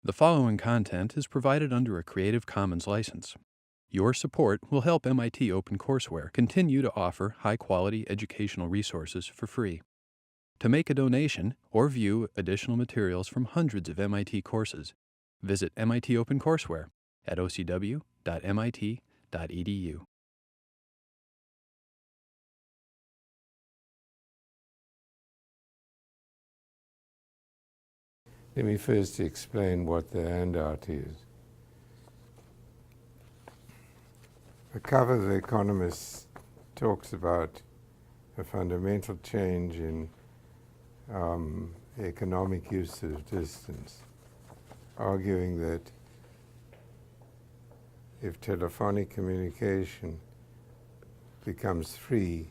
The following content is provided under a Creative Commons license. Your support will help MIT OpenCourseWare continue to offer high-quality educational resources for free. To make a donation or view additional materials from hundreds of MIT courses, visit MIT OpenCourseWare at ocw.mit.edu. Let me first explain what the handout is. The cover of The Economist talks about a fundamental change in economic use of distance, arguing that if telephonic communication becomes free,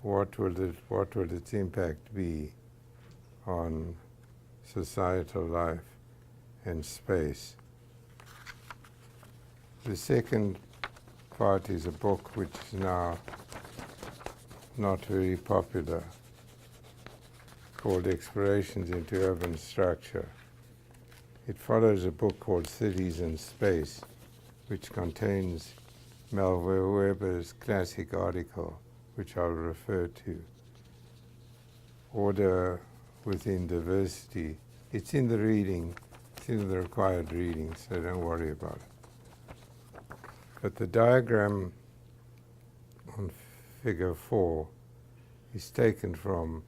what will its impact be on societal life and space? The second part is a book which is now not very popular, called Explorations into Urban Structure. It follows a book called Cities and Space, which contains Melville Weber's classic article, which I'll refer to. Order Within Diversity. It's in the reading, it's in the required reading, so don't worry about it. But the diagram on figure 4 is taken from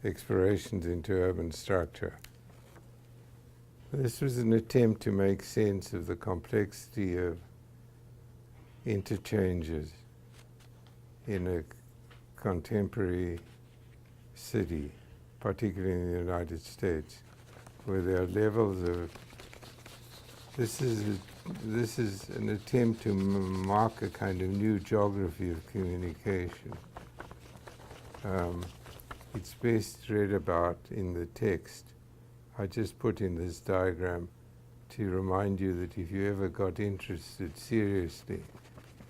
Explorations into Urban Structure. This was an attempt to make sense of the complexity of interchanges in a contemporary city, particularly in the United States, where there are levels of, this is an attempt to mark a kind of new geography of communication. It's best read about in the text. I just put in this diagram to remind you that if you ever got interested seriously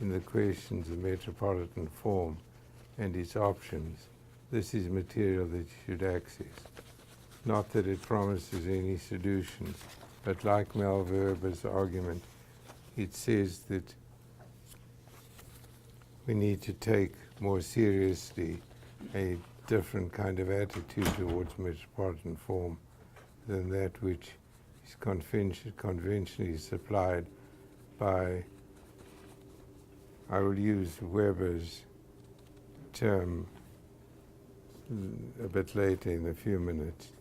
in the questions of metropolitan form and its options, this is material that you should access. Not that it promises any solutions, but like Mel Verber's argument, it says that we need to take more seriously a different kind of attitude towards metropolitan form than that which is conventionally supplied by, I will use Weber's term a bit later in a few minutes.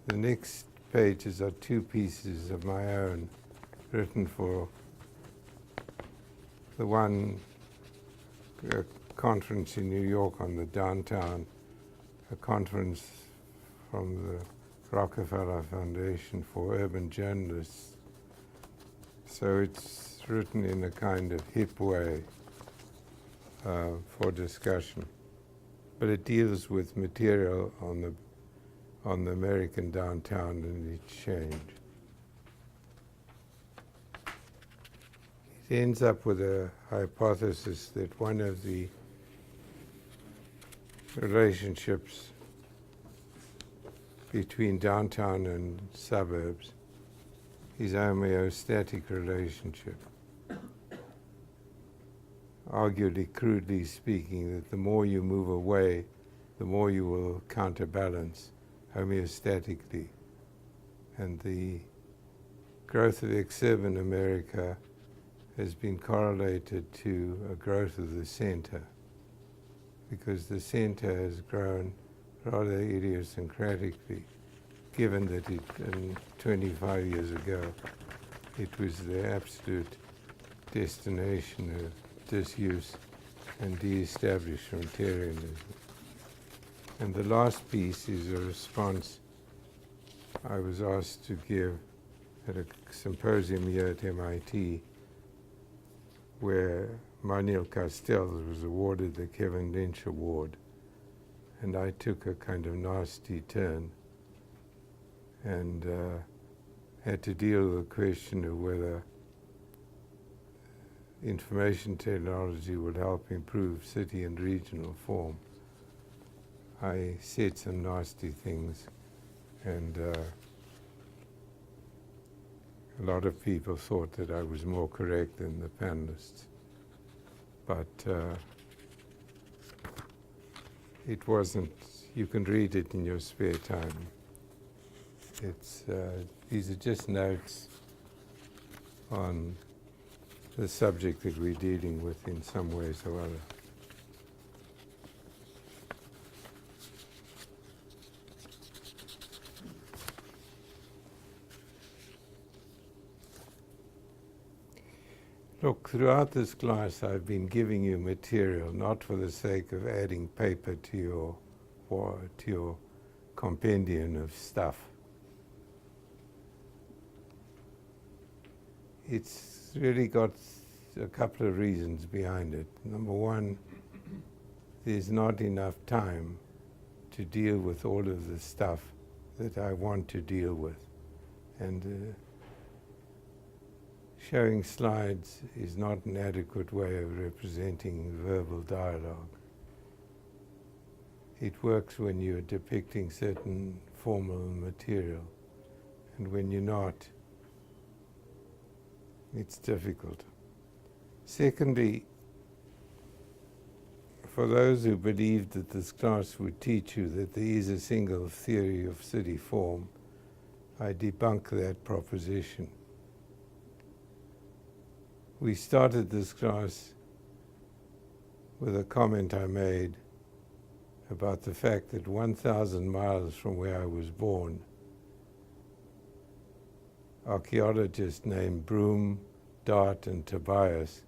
The next pages are two pieces of my own written for the one conference in New York on the downtown, a conference from the Rockefeller Foundation for Urban Journalists. So it's written in a kind of hip way for discussion. But it deals with material on the American downtown and its change. It ends up with a hypothesis that one of the relationships between downtown and suburbs is a homeostatic relationship. Arguably, crudely speaking, that the more you move away, the more you will counterbalance homeostatically. And the growth of exurban America has been correlated to a growth of the center, because the center has grown rather idiosyncratically, given that 25 years ago, it was the absolute destination of disuse and de-establishmentarianism. And the last piece is a response I was asked to give at a symposium here at MIT, where Manuel Castells was awarded the Kevin Lynch Award. And I took a kind of nasty turn and had to deal with the question of whether information technology would help improve city and regional form. I said some nasty things, and A lot of people thought that I was more correct than the panelists, but it wasn't. You can read it in your spare time. These are just notes on the subject that we're dealing with in some ways or other. Look, throughout this class I've been giving you material not for the sake of adding paper to your compendium of stuff. It's really got a couple of reasons behind it. Number one, there's not enough time to deal with all of the stuff that I want to deal with. And showing slides is not an adequate way of representing verbal dialogue. It works when you're depicting certain formal material, and when you're not, it's difficult. Secondly, for those who believed that this class would teach you that there is a single theory of city form, I debunk that proposition. We started this class with a comment I made about the fact that 1,000 miles from where I was born, archaeologists named Broom, Dart, and Tobias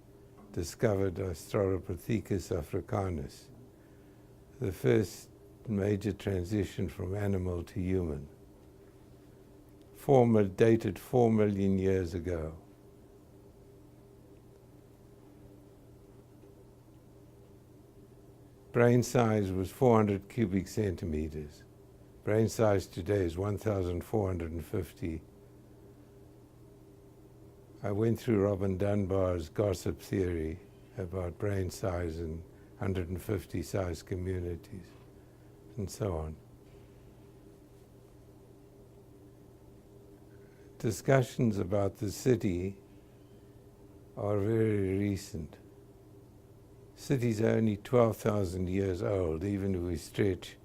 discovered Australopithecus africanus, the first major transition from animal to human, dated 4 million years ago. Brain size was 400 cubic centimeters. Brain size today is 1,450. I went through Robin Dunbar's gossip theory about brain size in 150 size communities, and so on. Discussions about the city are very recent. Cities are only 12,000 years old, even if we stretch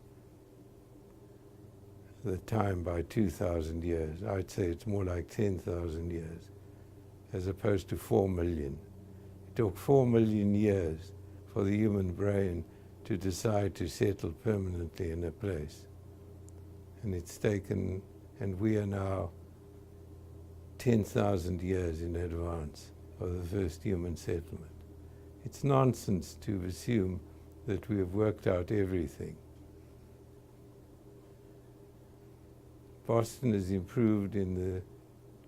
the time by 2,000 years. I'd say it's more like 10,000 years, as opposed to 4 million. It took 4 million years for the human brain to decide to settle permanently in a place. And it's taken, and we are now 10,000 years in advance of the first human settlement. It's nonsense to assume that we have worked out everything. Boston has improved in the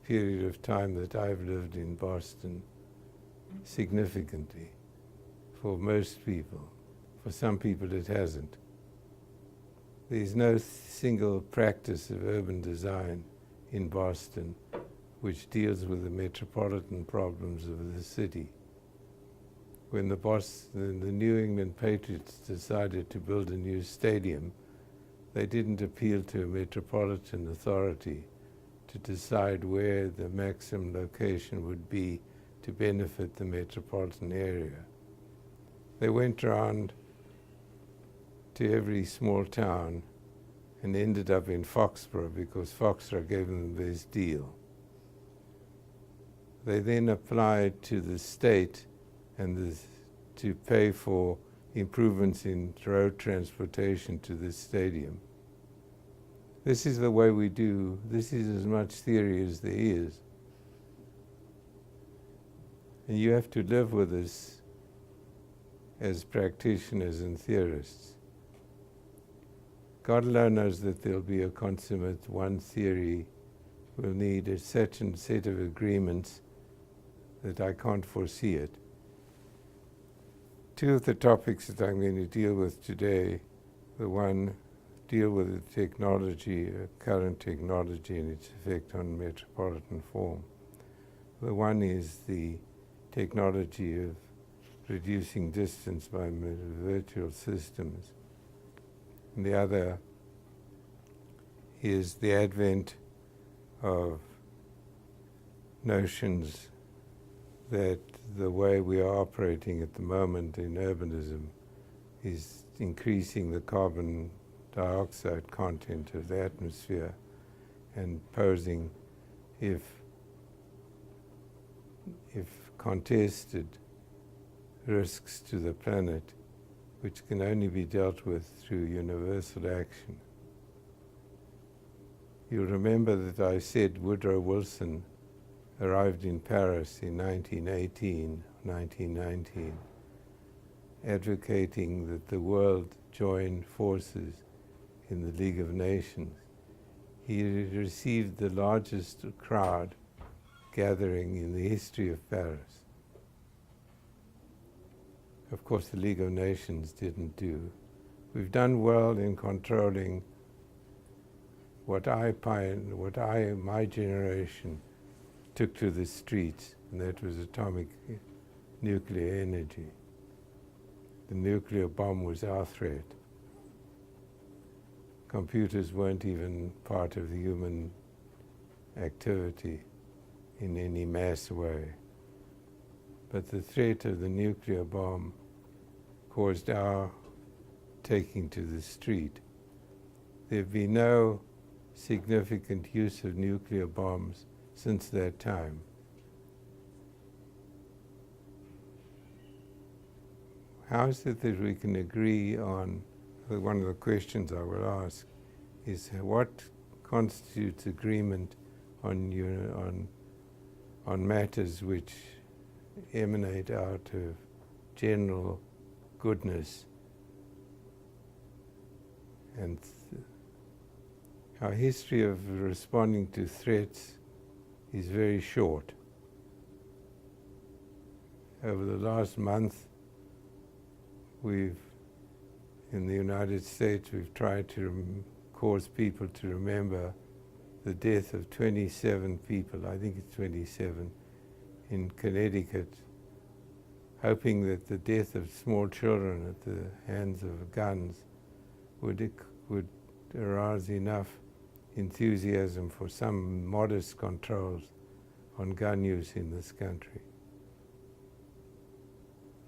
period of time that I've lived in Boston significantly for most people. For some people it hasn't. There's no single practice of urban design in Boston which deals with the metropolitan problems of the city. When the New England Patriots decided to build a new stadium, they didn't appeal to a metropolitan authority to decide where the maximum location would be to benefit the metropolitan area. They went around to every small town and ended up in Foxborough because Foxborough gave them the best deal. They then applied to the state and to pay for improvements in road transportation to this stadium. This is the way we do. This is as much theory as there is. And you have to live with this as practitioners and theorists. God alone knows that there'll be a consummate one theory. We'll need a certain set of agreements that I can't foresee it. Two of the topics that I'm going to deal with today, the one deal with the technology, current technology and its effect on metropolitan form. The one is the technology of reducing distance by virtual systems. And the other is the advent of notions that the way we are operating at the moment in urbanism is increasing the carbon dioxide content of the atmosphere and posing, if contested, risks to the planet, which can only be dealt with through universal action. You'll remember that I said Woodrow Wilson arrived in Paris in 1918, 1919, advocating that the world join forces in the League of Nations. He received the largest crowd gathering in the history of Paris. Of course, the League of Nations didn't do. We've done well in controlling what my generation took to the streets, and that was atomic nuclear energy. The nuclear bomb was our threat. Computers weren't even part of the human activity in any mass way. But the threat of the nuclear bomb caused our taking to the street. There have been no significant use of nuclear bombs since that time. How is it that we can agree on, one of the questions I will ask is what constitutes agreement on matters which emanate out of general goodness, and our history of responding to threats is very short. Over the last month, in the United States, we've tried to cause people to remember the death of 27 people, I think it's 27, in Connecticut, hoping that the death of small children at the hands of guns would arouse enough enthusiasm for some modest controls on gun use in this country.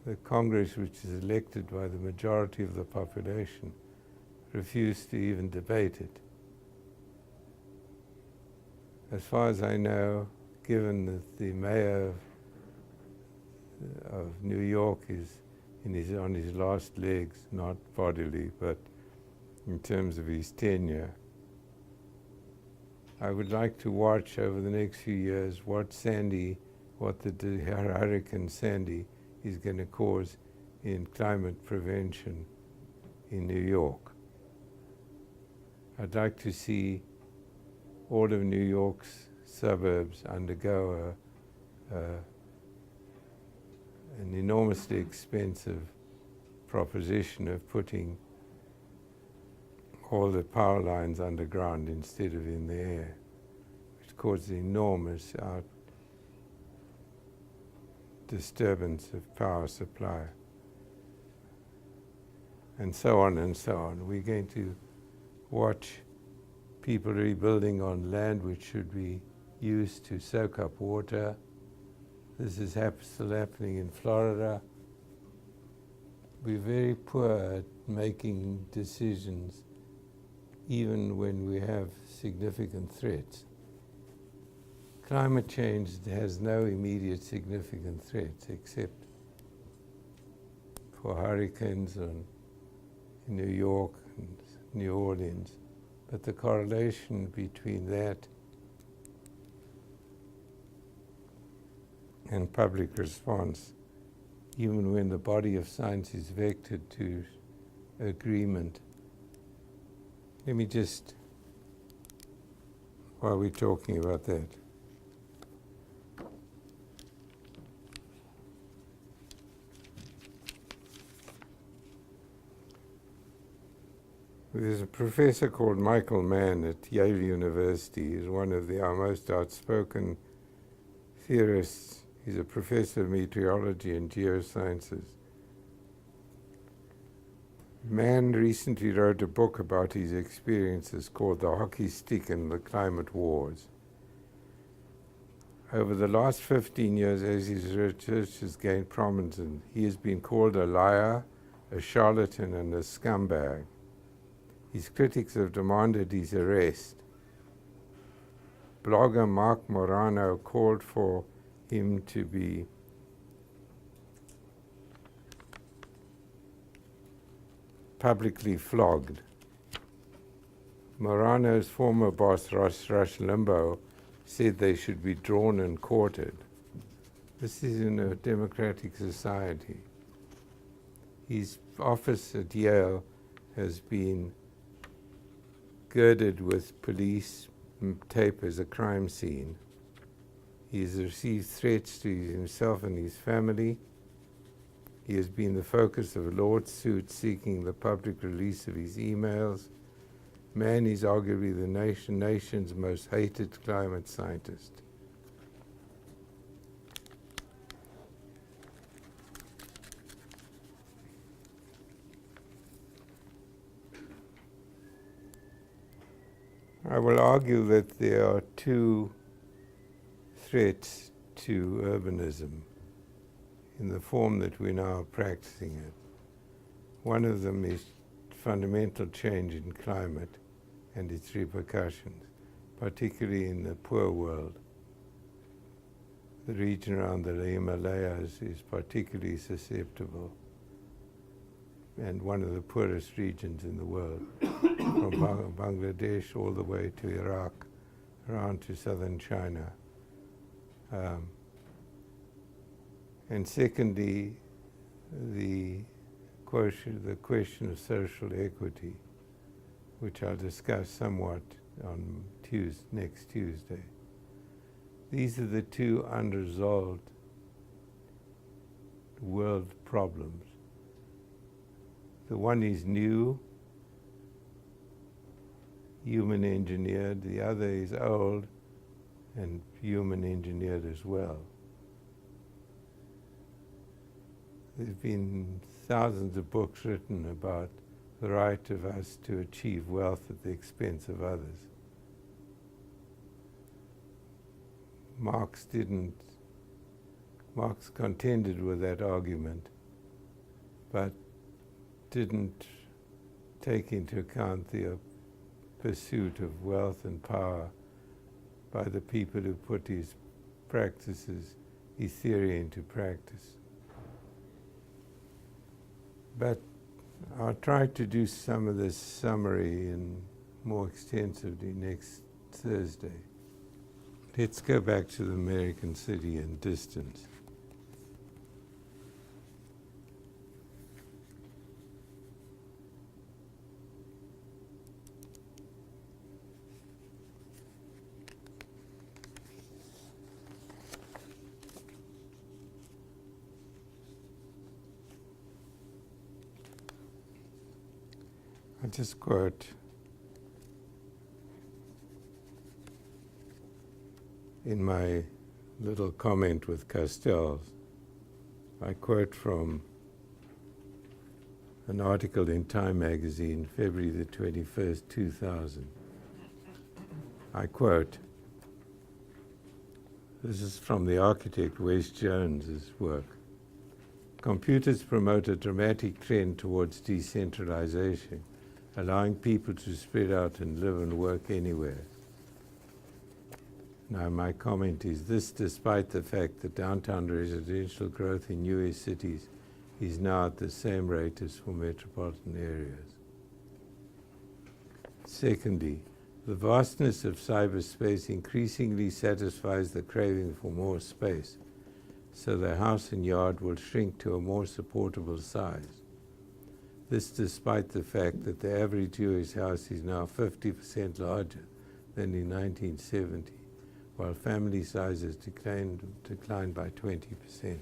The Congress, which is elected by the majority of the population, refused to even debate it. As far as I know, given that the mayor of New York is on his last legs, not bodily, but in terms of his tenure, I would like to watch over the next few years what the Hurricane Sandy is going to cause in climate prevention in New York. I'd like to see all of New York's suburbs undergo an enormously expensive proposition of putting all the power lines underground instead of in the air, which causes enormous disturbance of power supply, and so on and so on. We're going to watch people rebuilding on land which should be used to soak up water. This is still happening in Florida. We're very poor at making decisions even when we have significant threats. Climate change has no immediate significant threats except for hurricanes in New York and New Orleans. But the correlation between that and public response, even when the body of science is vectored to agreement. Let me just, while we're talking about that, there's a professor called Michael Mann at Yale University. He's one of our most outspoken theorists. He's a professor of meteorology and geosciences. Mann recently wrote a book about his experiences called The Hockey Stick and the Climate Wars. Over the last 15 years, as his research has gained prominence, he has been called a liar, a charlatan, and a scumbag. His critics have demanded his arrest. Blogger Mark Morano called for him to be publicly flogged. Morano's former boss, Rush Limbaugh, said they should be drawn and quartered. This is in a democratic society. His office at Yale has been girded with police tape as a crime scene. He has received threats to himself and his family. He has been the focus of a lawsuit seeking the public release of his emails. Man is arguably the nation's most hated climate scientist. I will argue that there are two threats to urbanism in the form that we're now practicing it. One of them is fundamental change in climate and its repercussions, particularly in the poor world. The region around the Himalayas is particularly susceptible, and one of the poorest regions in the world, from Bangladesh all the way to Iraq, around to southern China. And secondly, the question of social equity, which I'll discuss somewhat on next Tuesday. These are the two unresolved world problems. The one is new, human engineered. The other is old and human engineered as well. There have been thousands of books written about the right of us to achieve wealth at the expense of others. Marx contended with that argument, but didn't take into account the pursuit of wealth and power by the people who put his theory into practice. But I'll try to do some of this summary and more extensively next Thursday. Let's go back to the American city and distance. I'll just quote in my little comment with Castells. I quote from an article in Time magazine, February the 21st, 2000. I quote, this is from the architect Wes Jones's work. Computers promote a dramatic trend towards decentralization, allowing people to spread out and live and work anywhere. Now my comment is this despite the fact that downtown residential growth in US cities is now at the same rate as for metropolitan areas. Secondly, the vastness of cyberspace increasingly satisfies the craving for more space, so the house and yard will shrink to a more supportable size. This despite the fact that the average US house is now 50% larger than in 1970, while family sizes declined by 20%.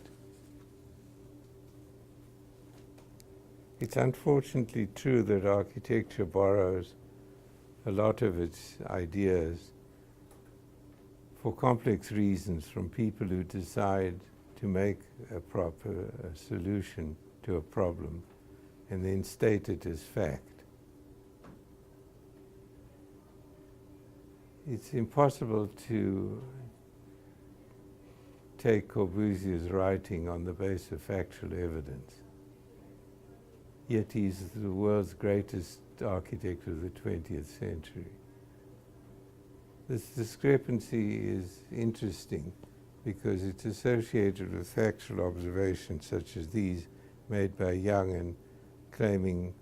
It's unfortunately true that architecture borrows a lot of its ideas for complex reasons from people who decide to make a proper solution to a problem and then state it as fact. It's impossible to take Corbusier's writing on the basis of factual evidence. Yet he's the world's greatest architect of the 20th century. This discrepancy is interesting because it's associated with factual observations such as these made by Young and claiming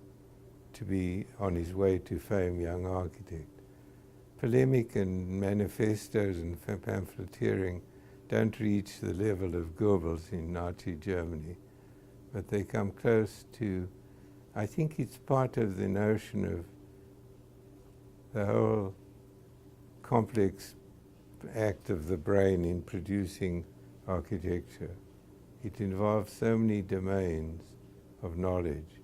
to be on his way to fame young architect. Polemic and manifestos and pamphleteering don't reach the level of Goebbels in Nazi Germany, but they come close to, I think it's part of the notion of the whole complex act of the brain in producing architecture. It involves so many domains of knowledge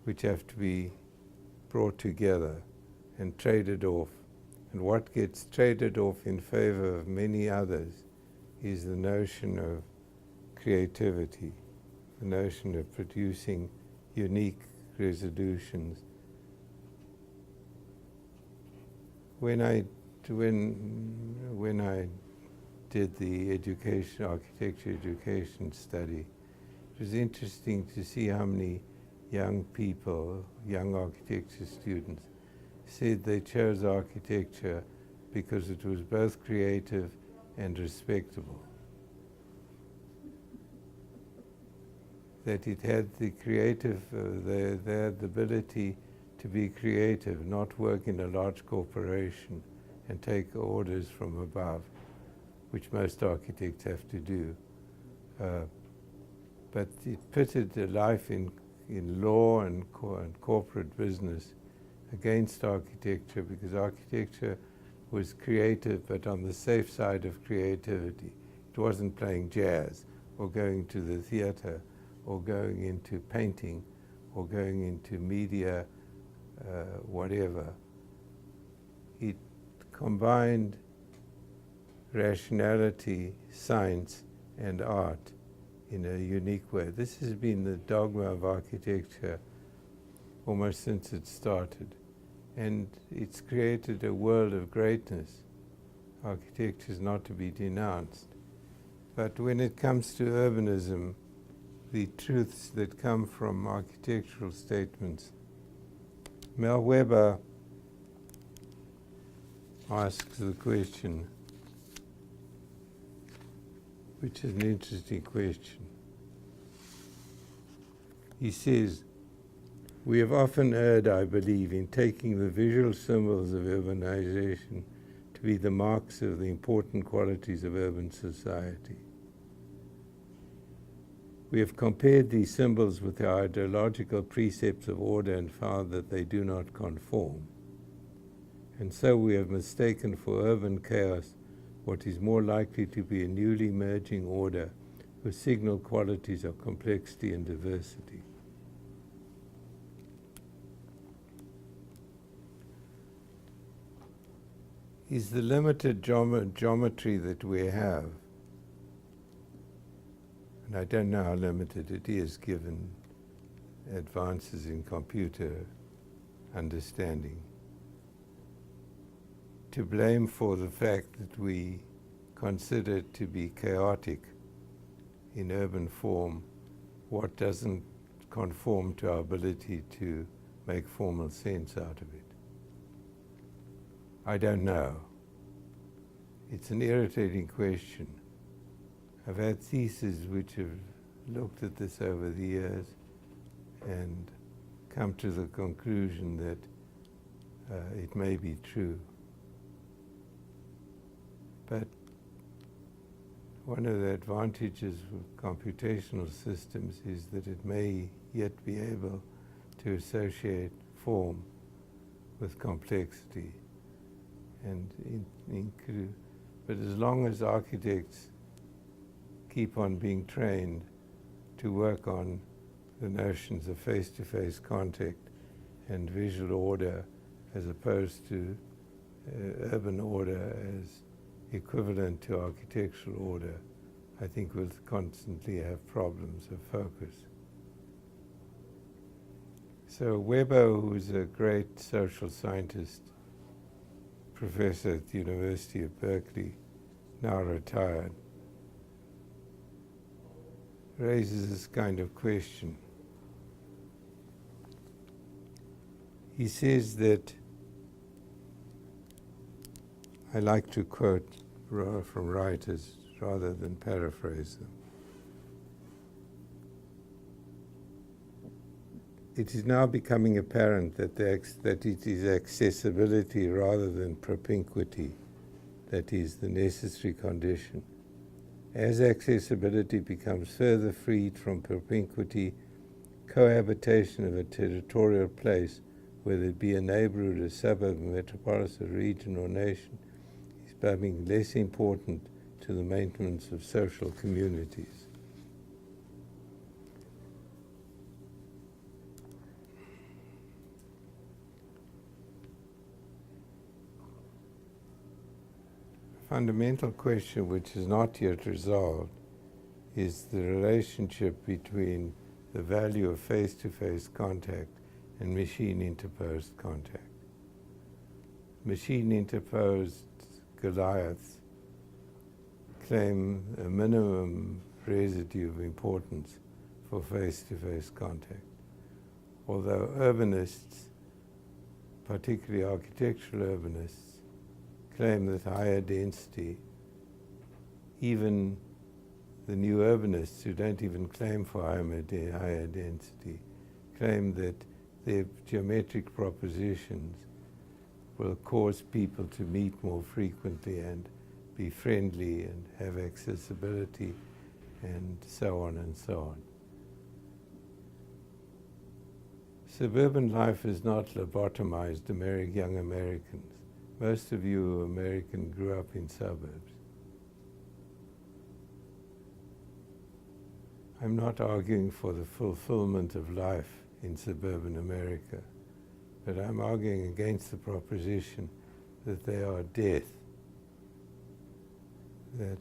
which have to be brought together and traded off. And what gets traded off in favor of many others is the notion of creativity, the notion of producing unique resolutions. When I did the architecture education study, it was interesting to see how many young people, young architecture students, said they chose architecture because it was both creative and respectable. That it had the creative, they had the ability to be creative, not work in a large corporation and take orders from above, which most architects have to do. But it pitted a life in law and corporate business against architecture, because architecture was creative but on the safe side of creativity. It wasn't playing jazz or going to the theater or going into painting or going into media, whatever. It combined rationality, science, and art in a unique way. This has been the dogma of architecture almost since it started. And it's created a world of greatness. Architecture is not to be denounced. But when it comes to urbanism, the truths that come from architectural statements, Mel Weber asks the question, which is an interesting question. He says, "We have often erred, I believe, in taking the visual symbols of urbanization to be the marks of the important qualities of urban society. We have compared these symbols with the ideological precepts of order and found that they do not conform. And so we have mistaken for urban chaos what is more likely to be a newly merging order with signal qualities of complexity and diversity." Is the limited geometry that we have, and I don't know how limited it is given advances in computer understanding, to blame for the fact that we consider it to be chaotic in urban form what doesn't conform to our ability to make formal sense out of it? I don't know. It's an irritating question. I've had theses which have looked at this over the years and come to the conclusion that it may be true. But one of the advantages of computational systems is that it may yet be able to associate form with complexity. But as long as architects keep on being trained to work on the notions of face-to-face contact and visual order as opposed to urban order as equivalent to architectural order, I think we'll constantly have problems of focus. So Weber, who's a great social scientist, professor at the University of Berkeley, now retired, raises this kind of question. He says that, I like to quote from writers rather than paraphrase them. It is now becoming apparent that it is accessibility rather than propinquity that is the necessary condition. As accessibility becomes further freed from propinquity, cohabitation of a territorial place, whether it be a neighborhood, a suburb, a metropolitan region or nation, is becoming less important to the maintenance of social communities. A fundamental question which is not yet resolved is the relationship between the value of face-to-face contact and machine-interposed contact. Machine-interposed Goliaths claim a minimum residue of importance for face-to-face contact, although urbanists, particularly architectural urbanists, claim that higher density, even the new urbanists who don't even claim for higher density, claim that their geometric propositions will cause people to meet more frequently and be friendly and have accessibility and so on and so on. Suburban life is not lobotomized young Americans. Most of you American grew up in suburbs. I'm not arguing for the fulfillment of life in suburban America, but I'm arguing against the proposition that they are death, that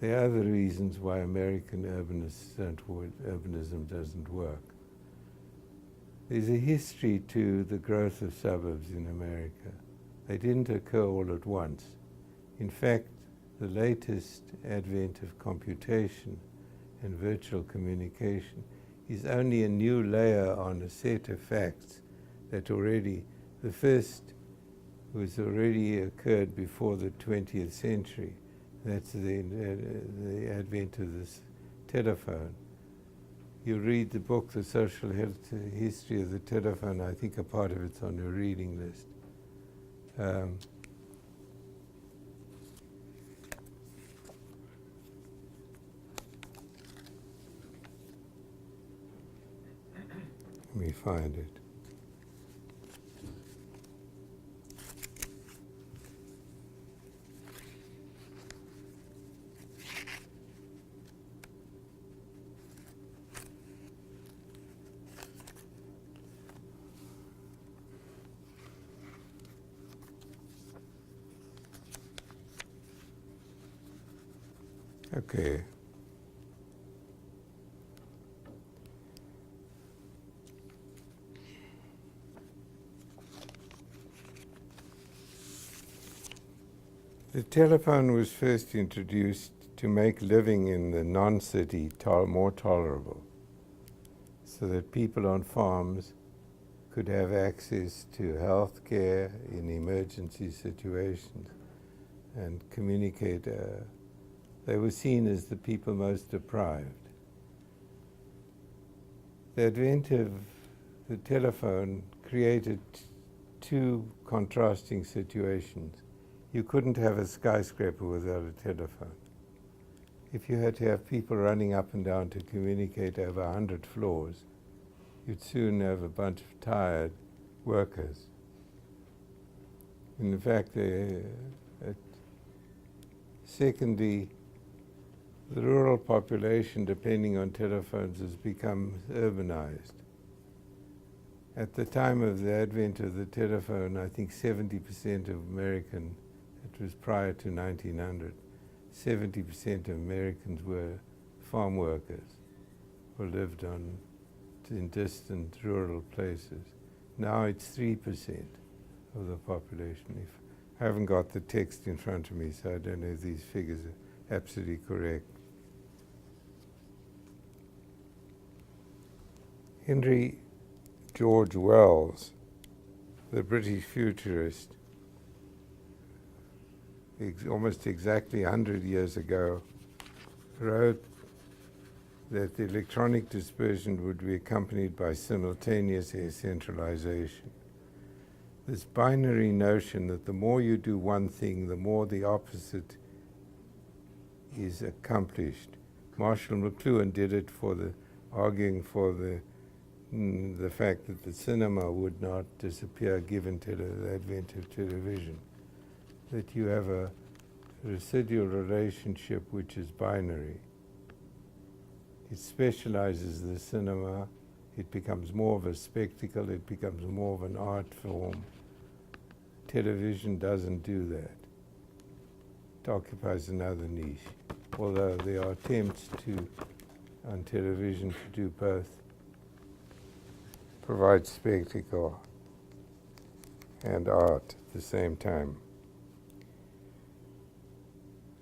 there are other reasons why American urbanism doesn't work. There's a history to the growth of suburbs in America. They didn't occur all at once. In fact, the latest advent of computation and virtual communication is only a new layer on a set of facts that already, the first was already occurred before the 20th century. That's the advent of this telephone. You read the book, The Social History of the Telephone. I think a part of it's on your reading list. Let me find it. Okay. The telephone was first introduced to make living in the non-city more tolerable, so that people on farms could have access to health care in emergency situations and communicate. They were seen as the people most deprived. The advent of the telephone created two contrasting situations. You couldn't have a skyscraper without a telephone. If you had to have people running up and down to communicate over 100 floors, you'd soon have a bunch of tired workers. In fact, secondly, the rural population, depending on telephones, has become urbanized. At the time of the advent of the telephone, I think 70% of American, it was prior to 1900, 70% of Americans were farm workers or lived in distant rural places. Now it's 3% of the population. I haven't got the text in front of me, so I don't know if these figures are absolutely correct. Henry George Wells, the British futurist, almost exactly 100 years ago, wrote that the electronic dispersion would be accompanied by simultaneous decentralization. This binary notion that the more you do one thing, the more the opposite is accomplished. Marshall McLuhan did it arguing for the fact that the cinema would not disappear given the advent of television, that you have a residual relationship which is binary. It specializes the cinema, it becomes more of a spectacle, it becomes more of an art form. Television doesn't do that. It occupies another niche, although there are attempts on television to do both, provide spectacle and art at the same time.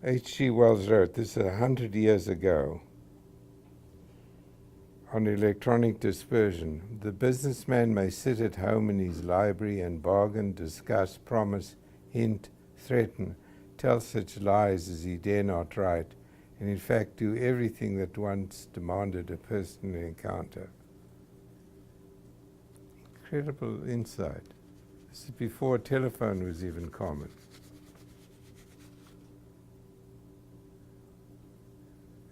H.G. Wells wrote this 100 years ago on electronic dispersion. The businessman may sit at home in his library and bargain, discuss, promise, hint, threaten, tell such lies as he dare not write, and in fact do everything that once demanded a personal encounter. Incredible insight. This is before telephone was even common.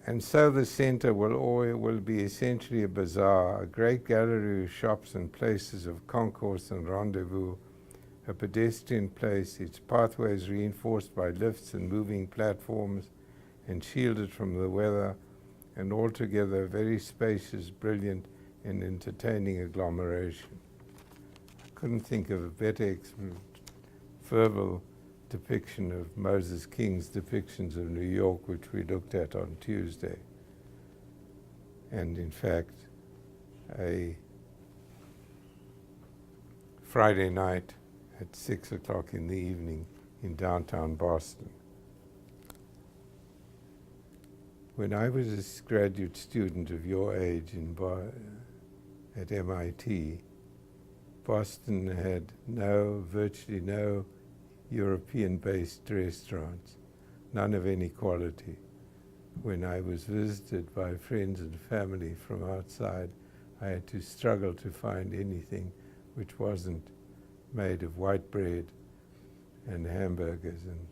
And so the center will be essentially a bazaar, a great gallery of shops and places of concourse and rendezvous, a pedestrian place, its pathways reinforced by lifts and moving platforms and shielded from the weather, and altogether a very spacious, brilliant, and entertaining agglomeration. I couldn't think of a better verbal depiction of Moses King's depictions of New York, which we looked at on Tuesday. And in fact, a Friday night at 6 o'clock in the evening in downtown Boston. When I was a graduate student of your age at MIT, Boston had virtually no European-based restaurants, none of any quality. When I was visited by friends and family from outside, I had to struggle to find anything which wasn't made of white bread and hamburgers. And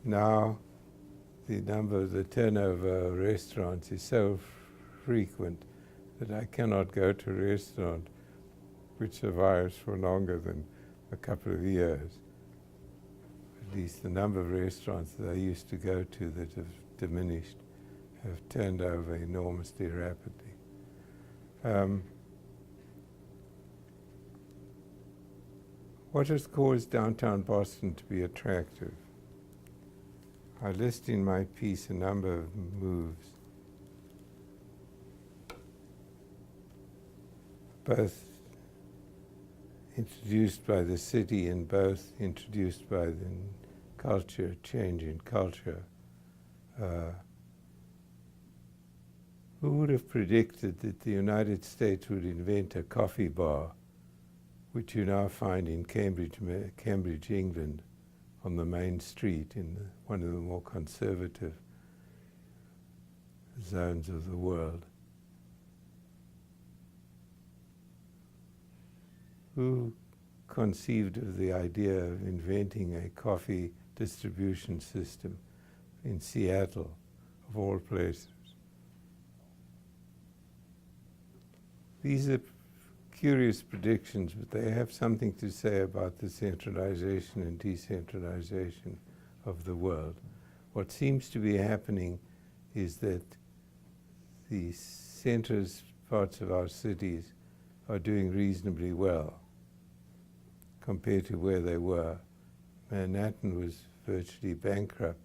now the turnover of restaurants is so frequent that I cannot go to a restaurant which survives for longer than a couple of years. At least the number of restaurants that I used to go to that have diminished have turned over enormously rapidly. What has caused downtown Boston to be attractive? I list in my piece a number of moves, both introduced by the city and both introduced by the culture, change in culture. Who would have predicted that the United States would invent a coffee bar, which you now find in Cambridge, England, on the main street in one of the more conservative zones of the world? Who conceived of the idea of inventing a coffee distribution system in Seattle, of all places? These are curious predictions, but they have something to say about the centralization and decentralization of the world. What seems to be happening is that the centers, parts of our cities, are doing reasonably well compared to where they were. Manhattan was virtually bankrupt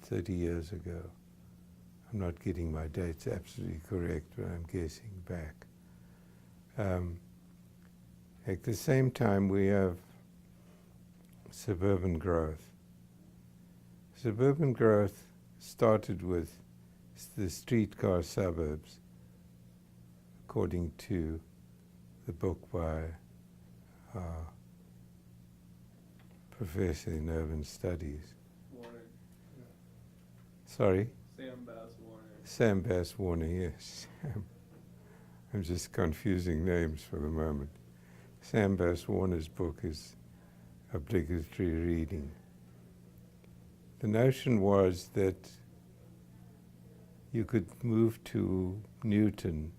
30 years ago. I'm not getting my dates absolutely correct, but I'm guessing back. At the same time, we have suburban growth. Suburban growth started with the streetcar suburbs, according to the book by professor in urban studies. Warner. Sorry? Sam Bass Warner. Sam Bass Warner, yes. I'm just confusing names for the moment. Sam Bass Warner's book is obligatory reading. The notion was that you could move to Newton,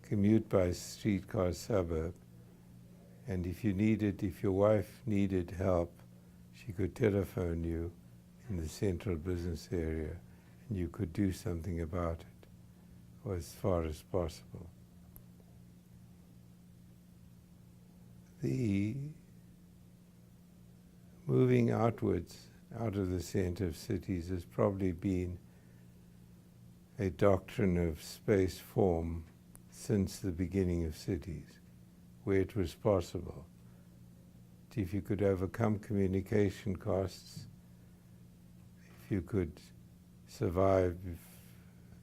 commute by streetcar suburb, and if your wife needed help, she could telephone you in the central business area, and you could do something about it, or as far as possible. The moving outwards, out of the center of cities, has probably been a doctrine of space form since the beginning of cities, where it was possible. If you could overcome communication costs, if you could survive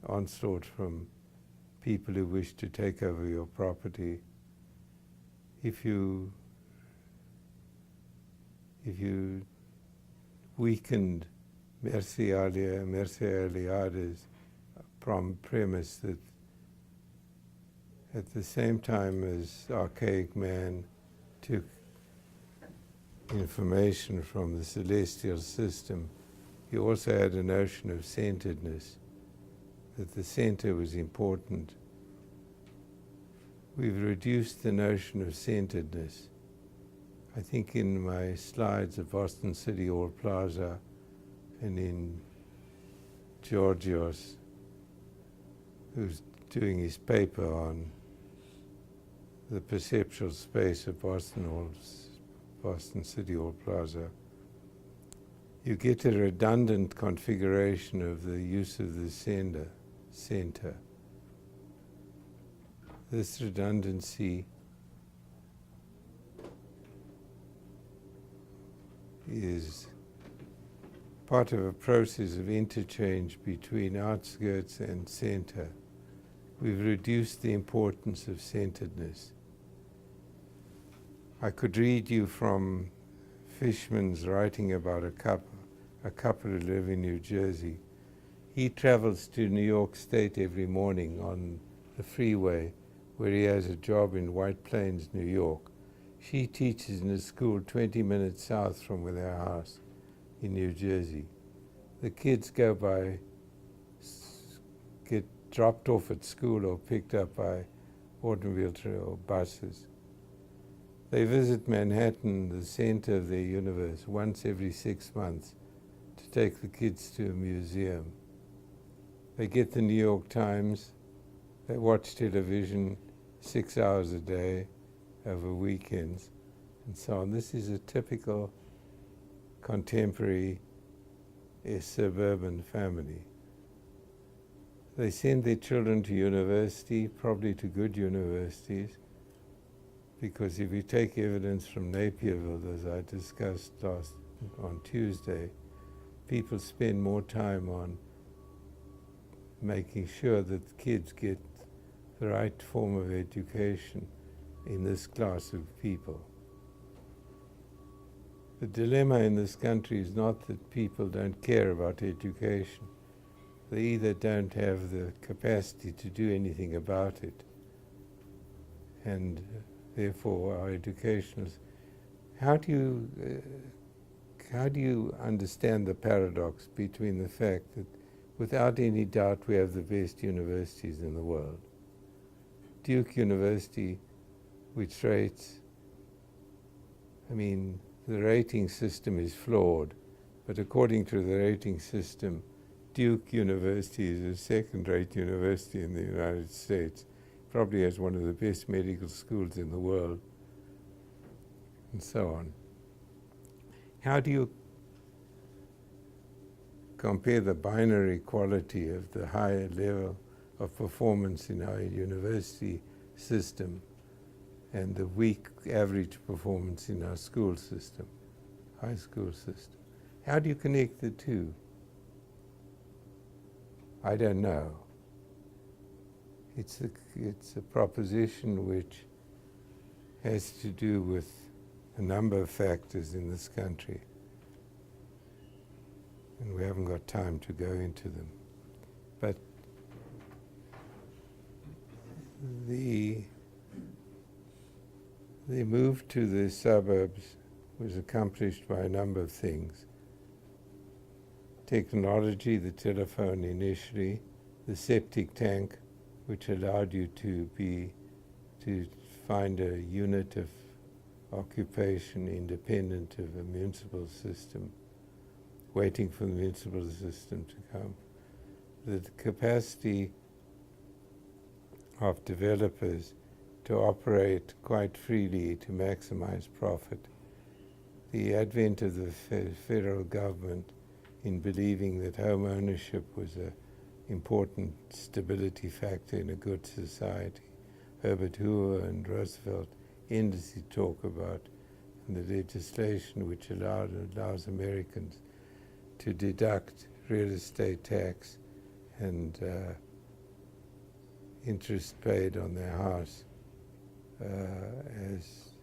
onslaught from people who wish to take over your property, if you weakened Mircea Eliade's premise that at the same time as archaic man took information from the celestial system, he also had a notion of centeredness, that the center was important. We've reduced the notion of centeredness. I think in my slides of Boston City Hall Plaza and in Georgios, who's doing his paper on the perceptual space of Boston City Hall Plaza, you get a redundant configuration of the use of the center. This redundancy is part of a process of interchange between outskirts and center. We've reduced the importance of centeredness. I could read you from Fishman's writing about a couple who live in New Jersey. He travels to New York State every morning on the freeway, where he has a job in White Plains, New York. She teaches in a school 20 minutes south from their house in New Jersey. The kids go by, get dropped off at school or picked up by automobile or buses. They visit Manhattan, the center of their universe, once every 6 months to take the kids to a museum. They get the New York Times, they watch television 6 hours a day over weekends, and so on. This is a typical contemporary suburban family. They send their children to university, probably to good universities, because if you take evidence from Napierville, as I discussed on Tuesday, people spend more time on making sure that the kids get the right form of education in this class of people. The dilemma in this country is not that people don't care about education. They either don't have the capacity to do anything about it, and therefore our education is... How do you understand the paradox between the fact that without any doubt we have the best universities in the world? Duke University, which rates, the rating system is flawed, but according to the rating system, Duke University is a second-rate university in the United States. Probably has one of the best medical schools in the world, and so on. How do you compare the binary quality of the higher level of performance in our university system and the weak average performance in our school system, high school system? How do you connect the two? I don't know. It's a proposition which has to do with a number of factors in this country, and we haven't got time to go into them. But the move to the suburbs was accomplished by a number of things. Technology, the telephone initially, the septic tank, which allowed you to find a unit of occupation independent of a municipal system, waiting for the municipal system to come. The capacity of developers to operate quite freely to maximize profit. The advent of the federal government in believing that home ownership was an important stability factor in a good society. Herbert Hoover and Roosevelt endlessly talk about the legislation which allows Americans to deduct real estate tax and interest paid on their house as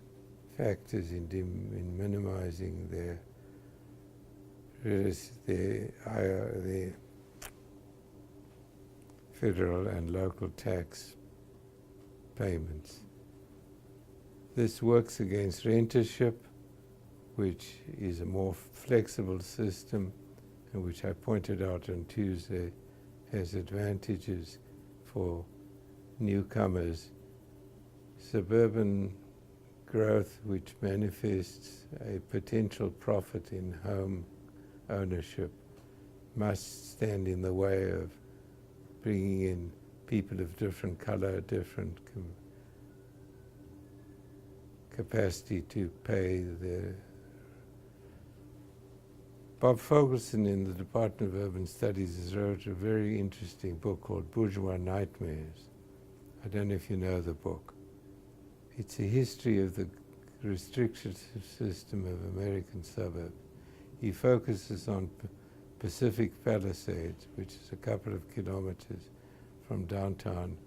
factors in minimizing their federal and local tax payments. This works against rentership, which is a more flexible system, and which I pointed out on Tuesday has advantages for newcomers. Suburban growth, which manifests a potential profit in home ownership, must stand in the way of bringing in people of different color, different capacity to pay their. Bob Fogelson in the Department of Urban Studies has wrote a very interesting book called Bourgeois Nightmares. I don't know if you know the book. It's a history of the restrictive system of American suburbs. He focuses on Pacific Palisades, which is a couple of kilometers from downtown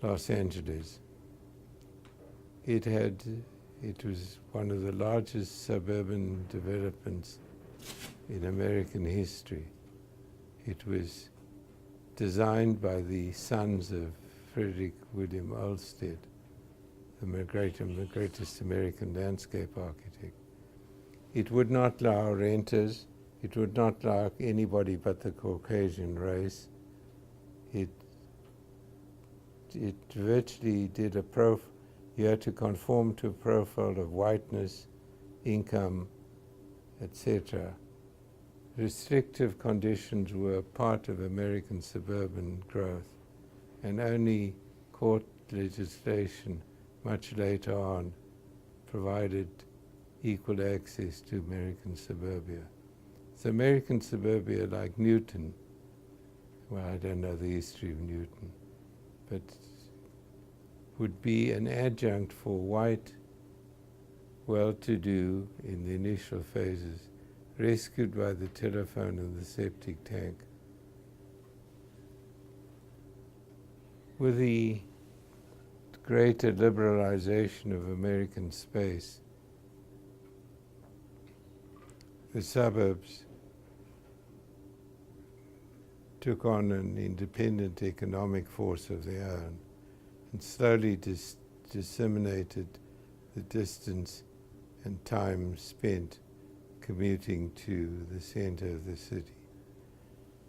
Los Angeles. It was one of the largest suburban developments in American history. It was designed by the sons of Frederick William Olmsted, the greatest American landscape architect. It would not allow renters. It would not allow anybody but the Caucasian race. It virtually did you had to conform to a profile of whiteness, income, etc. Restrictive conditions were part of American suburban growth, and only court legislation much later on provided equal access to American suburbia. So American suburbia, like Newton, well, I don't know the history of Newton, but would be an adjunct for white, well-to-do in the initial phases, rescued by the telephone and the septic tank. With the greater liberalization of American space, the suburbs took on an independent economic force of their own and slowly disseminated the distance and time spent commuting to the center of the city.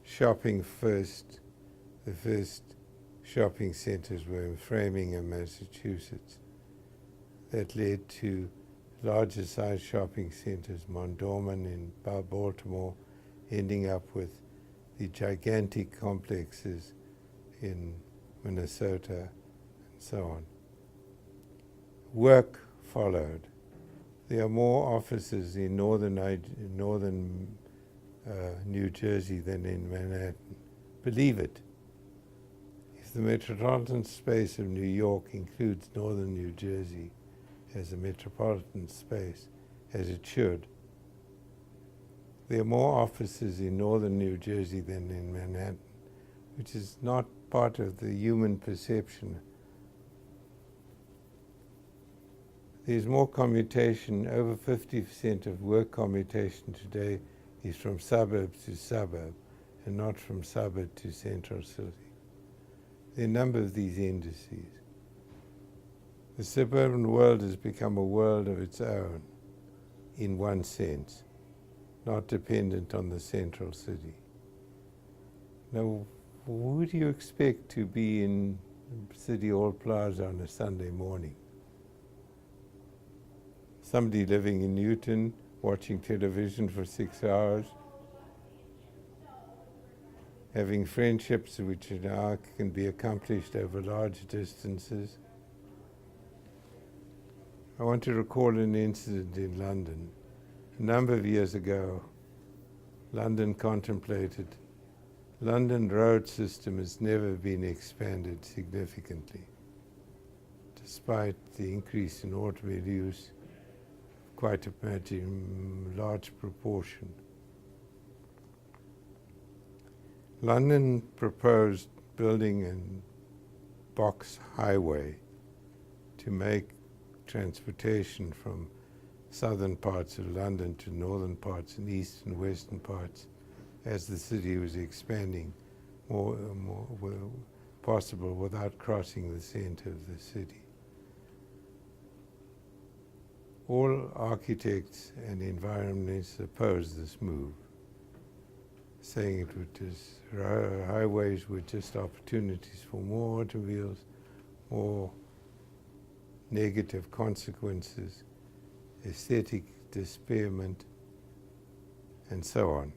Shopping first, the first shopping centers were in Framingham, Massachusetts. That led to larger size shopping centers, Mondawmin in Baltimore, ending up with the gigantic complexes in Minnesota, and so on. Work followed. There are more offices in northern New Jersey than in Manhattan. Believe it. If the metropolitan space of New York includes northern New Jersey as a metropolitan space, as it should, There are more offices in northern New Jersey than in Manhattan, which is not part of the human perception. There's more commutation. Over 50% of work commutation today is from suburb to suburb and not from suburb to central city. There are a number of these indices. The suburban world has become a world of its own, in one sense, not dependent on the central city. Now, who do you expect to be in City Hall Plaza on a Sunday morning? Somebody living in Newton, watching television for 6 hours, having friendships which now can be accomplished over large distances. I want to recall an incident in London. A number of years ago, London road system has never been expanded significantly, despite the increase in automobile use, quite a large proportion. London proposed building a box highway to make transportation from southern parts of London to northern parts and east and western parts, as the city was expanding, more possible without crossing the center of the city. All architects and environmentalists opposed this move, saying highways were just opportunities for more automobiles, more negative consequences, aesthetic disparagement, and so on.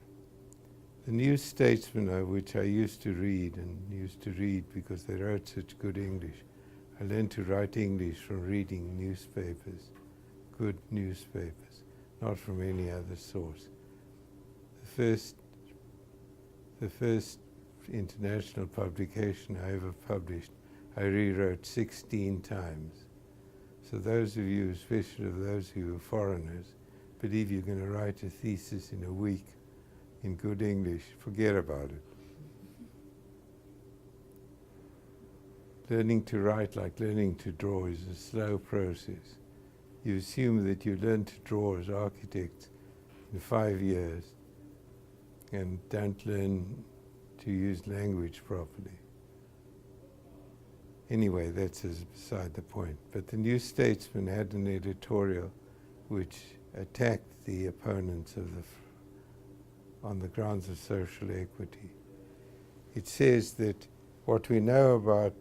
The New Statesman, which I used to read because they wrote such good English. I learned to write English from reading newspapers, good newspapers, not from any other source. The first international publication I ever published, I rewrote 16 times. So those of you, especially those who are foreigners, believe you're going to write a thesis in a week in good English, forget about it. Learning to write, like learning to draw, is a slow process. You assume that you learn to draw as architects in 5 years and don't learn to use language properly. Anyway, that's beside the point. But the New Statesman had an editorial which attacked the opponents of on the grounds of social equity. It says that what we know about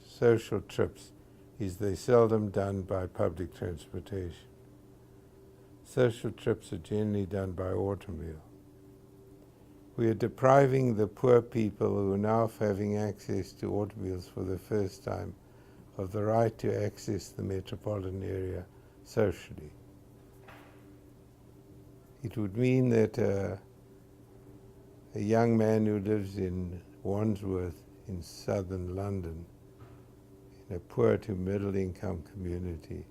social trips is they're seldom done by public transportation. Social trips are generally done by automobile. We are depriving the poor people who are now having access to automobiles for the first time of the right to access the metropolitan area socially. It would mean that a young man who lives in Wandsworth in southern London, in a poor to middle income community,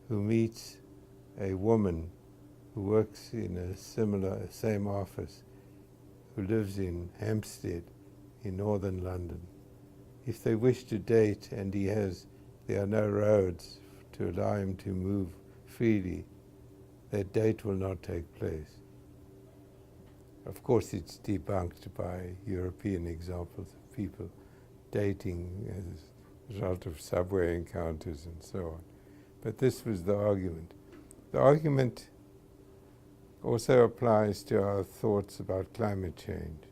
who meets a woman who works in a same office, who lives in Hampstead in northern London. If they wish to date and there are no roads to allow him to move freely, that date will not take place. Of course, it's debunked by European examples of people dating as a result of subway encounters and so on. But this was the argument. The argument also applies to our thoughts about climate change.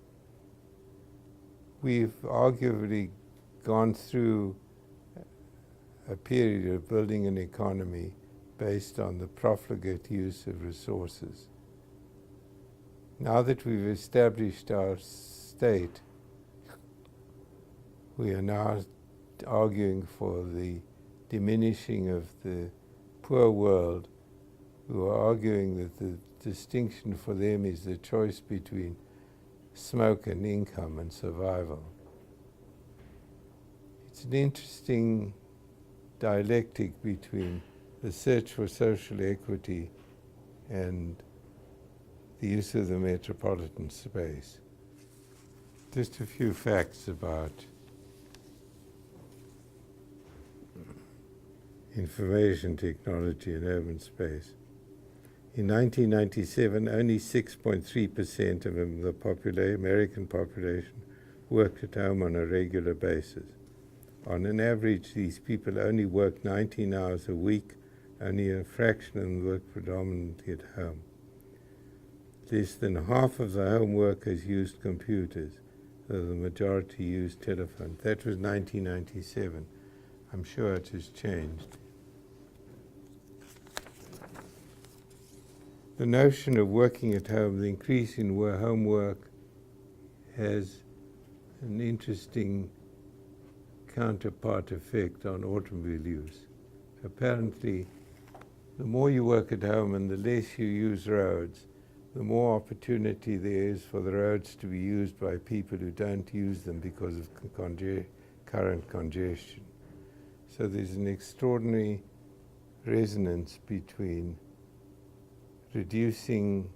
We've arguably gone through a period of building an economy based on the profligate use of resources. Now that we've established our state, we are now arguing for the diminishing of the poor world, who are arguing that the distinction for them is the choice between smoke and income and survival. It's an interesting dialectic between the search for social equity and the use of the metropolitan space. Just a few facts about information technology in urban space. In 1997, only 6.3% of the American population worked at home on a regular basis. On an average, these people only work 19 hours a week, only a fraction of them work predominantly at home. Less than half of the home workers used computers, though the majority used telephones. That was 1997. I'm sure it has changed. The notion of working at home, the increase in homework, has an interesting counterpart effect on automobile use. Apparently, the more you work at home and the less you use roads, the more opportunity there is for the roads to be used by people who don't use them because of current congestion. So there's an extraordinary resonance between reducing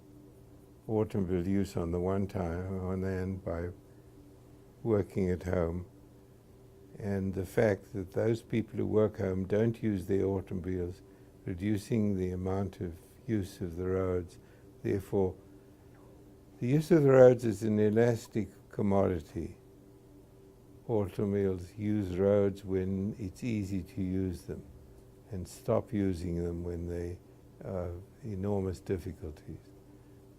automobile use on the one hand by working at home, and the fact that those people who work home don't use their automobiles, reducing the amount of use of the roads. Therefore, the use of the roads is an elastic commodity. Automobiles use roads when it's easy to use them and stop using them when they are enormous difficulties,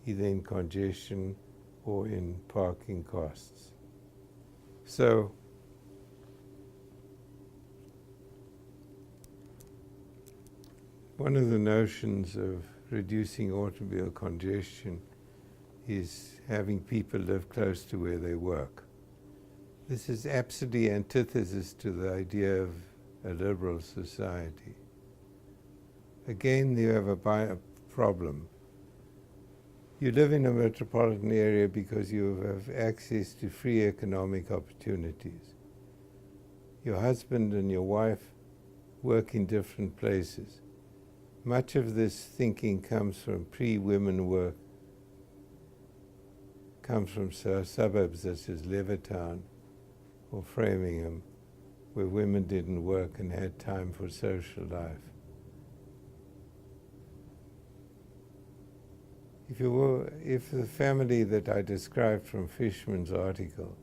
either in congestion or in parking costs. So, one of the notions of reducing automobile congestion is having people live close to where they work. This is absolutely antithesis to the idea of a liberal society. Again, you have a problem. You live in a metropolitan area because you have access to free economic opportunities. Your husband and your wife work in different places. Much of this thinking comes from pre-women work, comes from suburbs such as Levittown or Framingham, where women didn't work and had time for social life. If the family that I described from Fishman's article,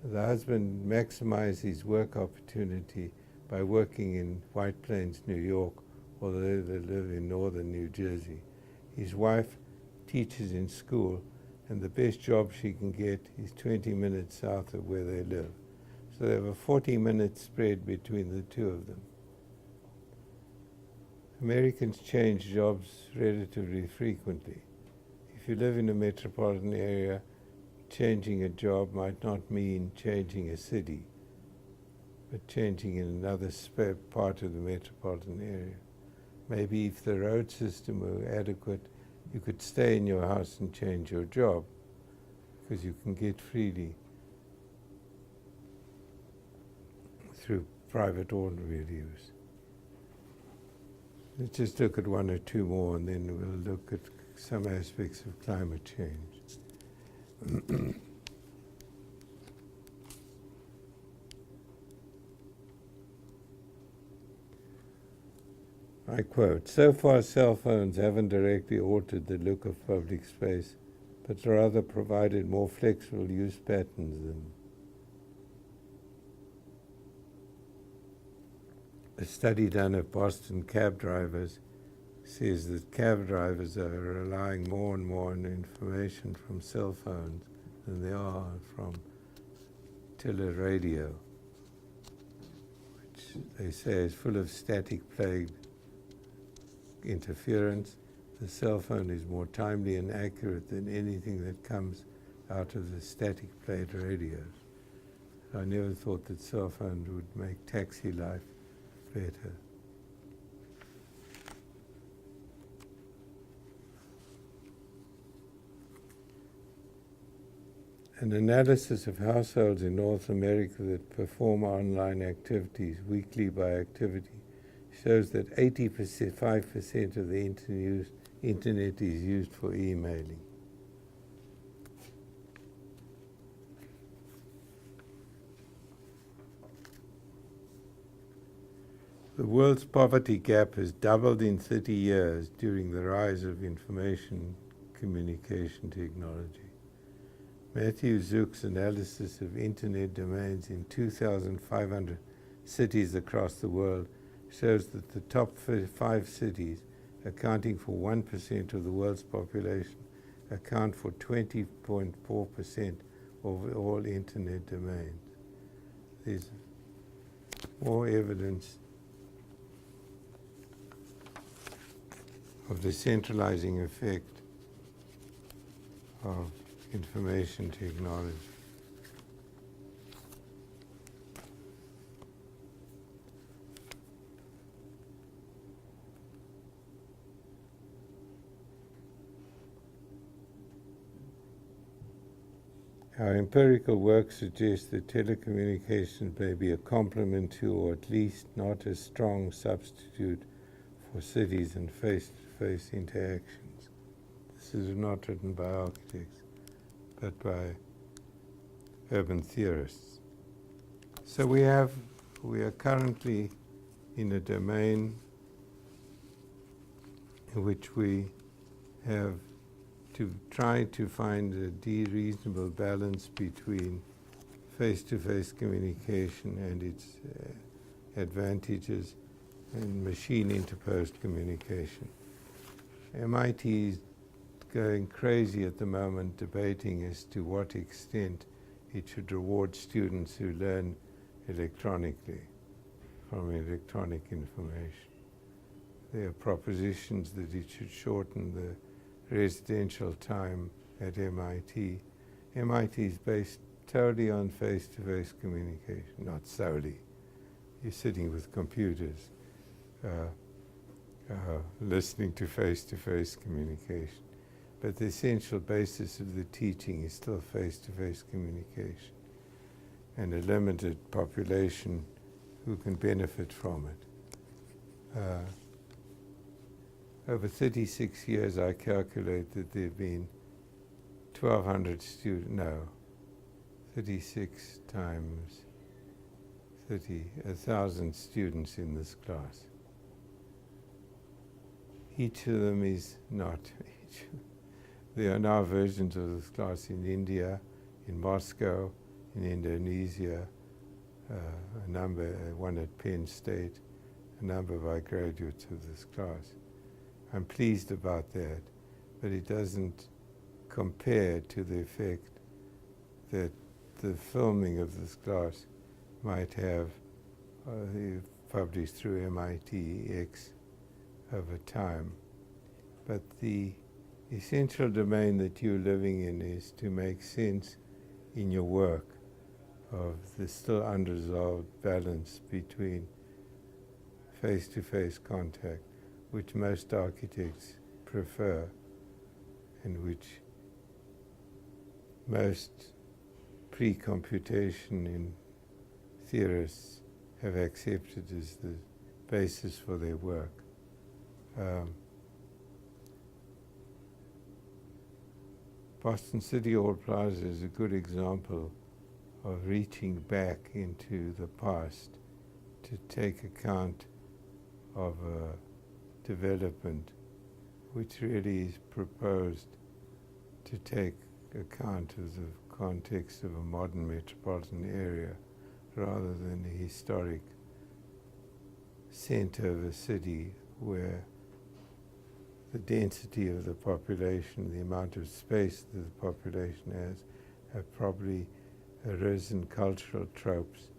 the husband maximized his work opportunity by working in White Plains, New York, or they live in northern New Jersey. His wife teaches in school, and the best job she can get is 20 minutes south of where they live. So they have a 40-minute spread between the two of them. Americans change jobs relatively frequently. If you live in a metropolitan area, changing a job might not mean changing a city, but changing in another part of the metropolitan area. Maybe if the road system were adequate, you could stay in your house and change your job, because you can get freely through private automobile use. Let's just look at one or two more, and then we'll look at some aspects of climate change. I quote, "So far cell phones haven't directly altered the look of public space, but rather provided more flexible use patterns than." A study done of Boston cab drivers says that cab drivers are relying more and more on information from cell phones than they are from teleradio, which they say is full of static plague interference. The cell phone is more timely and accurate than anything that comes out of the static plate radios. I never thought that cell phones would make taxi life better. An analysis of households in North America that perform online activities weekly by activity shows that 85% of the internet is used for emailing. The world's poverty gap has doubled in 30 years during the rise of information communication technology. Matthew Zook's analysis of internet domains in 2,500 cities across the world shows that the top 5 cities, accounting for 1% of the world's population, account for 20.4% of all internet domains. There's more evidence of the centralizing effect of information technology. Our empirical work suggests that telecommunications may be a complement to, or at least not a strong substitute for, cities and face-to-face interactions. This is not written by architects, but by urban theorists. So we are currently in a domain in which we have to try to find a reasonable balance between face-to-face communication and its advantages and machine-interposed communication. MIT is going crazy at the moment debating as to what extent it should reward students who learn electronically from electronic information. There are propositions that it should shorten the residential time at MIT. MIT is based totally on face-to-face communication, not solely. You're sitting with computers, listening to face-to-face communication. But the essential basis of the teaching is still face-to-face communication, and a limited population who can benefit from it. Over 36 years, I calculate that there have been 1,200 students, 36 times 30, 1,000 students in this class. Each of them is not each. There are now versions of this class in India, in Moscow, in Indonesia, one at Penn State, a number of our graduates of this class. I'm pleased about that, but it doesn't compare to the effect that the filming of this class might have published through MIT-X over time. But the essential domain that you're living in is to make sense in your work of the still unresolved balance between face-to-face contact, which most architects prefer, and which most pre-computation in theorists have accepted as the basis for their work. Boston City Hall Plaza is a good example of reaching back into the past to take account of a development which really is proposed to take account of the context of a modern metropolitan area rather than a historic center of a city where the density of the population, the amount of space that the population has, have probably arisen cultural tropes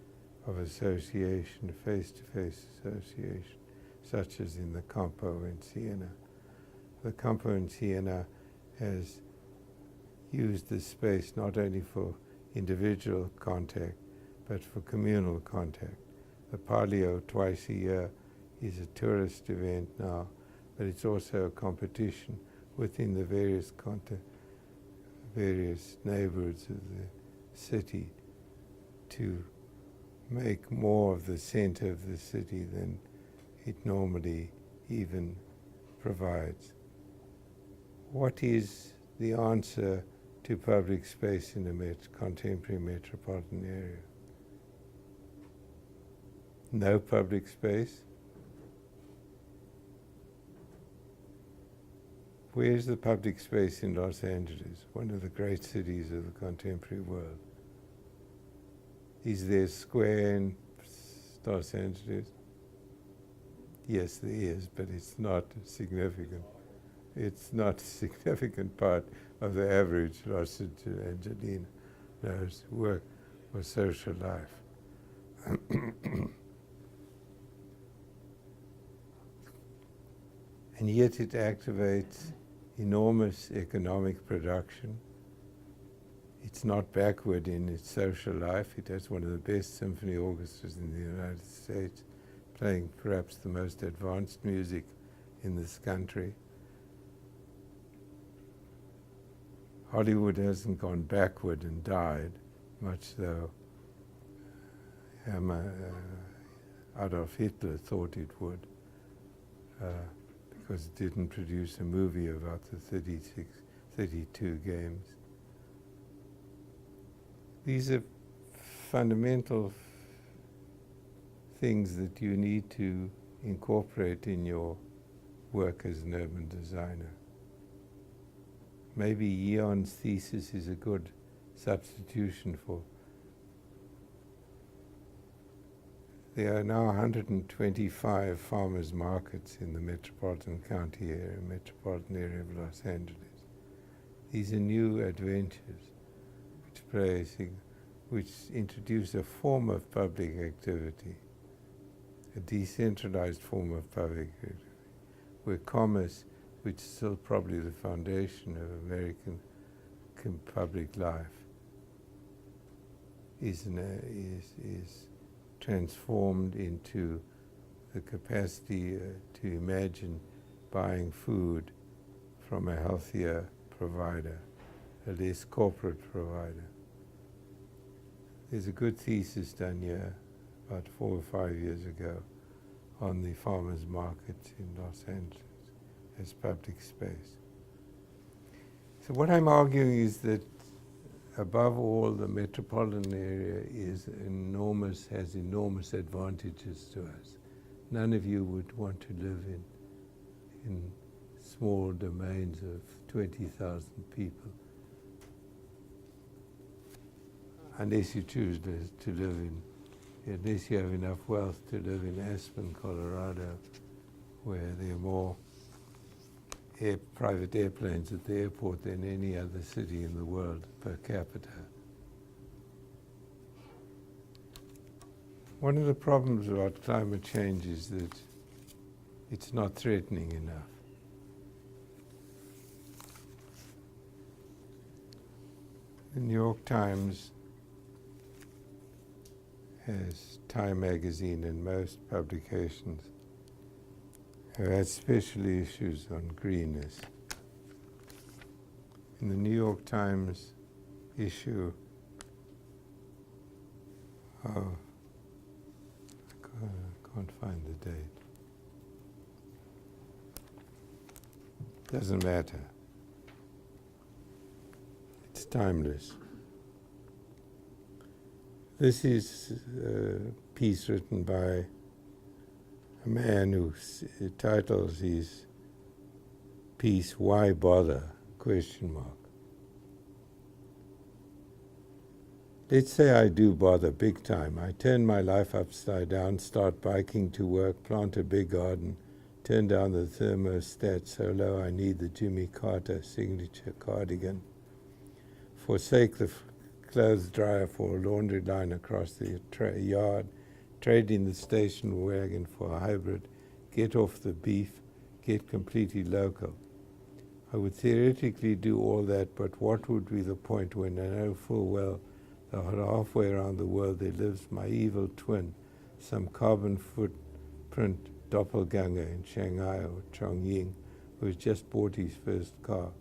of association, face-to-face association, such as in the Campo in Siena. The Campo in Siena has used this space not only for individual contact, but for communal contact. The Palio twice a year is a tourist event now, but it's also a competition within the various neighborhoods of the city to make more of the center of the city than it normally even provides. What is the answer to public space in a contemporary metropolitan area? No public space? Where's the public space in Los Angeles, one of the great cities of the contemporary world? Is there a square in Los Angeles? Yes, there is, but it's not significant. It's not a significant part of the average Los Angelino's work or social life. And yet it activates enormous economic production. It's not backward in its social life. It has one of the best symphony orchestras in the United States, playing perhaps the most advanced music in this country. Hollywood hasn't gone backward and died, much though Adolf Hitler thought it would, because it didn't produce a movie about the 32 games. These are fundamental things that you need to incorporate in your work as an urban designer. Maybe Eon's thesis is a good substitution for. There are now 125 farmers markets in the metropolitan county area, metropolitan area of Los Angeles. These are new adventures which introduce a form of public activity, a decentralized form of public activity, where commerce, which is still probably the foundation of American public life, is transformed into the capacity to imagine buying food from a healthier provider, a less corporate provider. There's a good thesis done here about 4 or 5 years ago on the farmers' market in Los Angeles as public space. So what I'm arguing is that above all, the metropolitan area has enormous advantages to us. None of you would want to live in small domains of 20,000 people, unless you choose to live unless you have enough wealth to live in Aspen, Colorado, where there are more private airplanes at the airport than any other city in the world per capita. One of the problems about climate change is that it's not threatening enough. The New York Times has Time magazine and most publications have had special issues on greenness. In the New York Times issue of, I can't find the date. Doesn't matter. It's timeless. This is a piece written by a man who titles his piece, "Why Bother?" ? Let's say I do bother big time. I turn my life upside down, start biking to work, plant a big garden, turn down the thermostat so low I need the Jimmy Carter signature cardigan, forsake the clothes dryer for a laundry line across the yard, trade in the station wagon for a hybrid, get off the beef, get completely local. I would theoretically do all that, but what would be the point when I know full well that halfway around the world there lives my evil twin, some carbon footprint doppelganger in Shanghai or Chongqing, who has just bought his first car.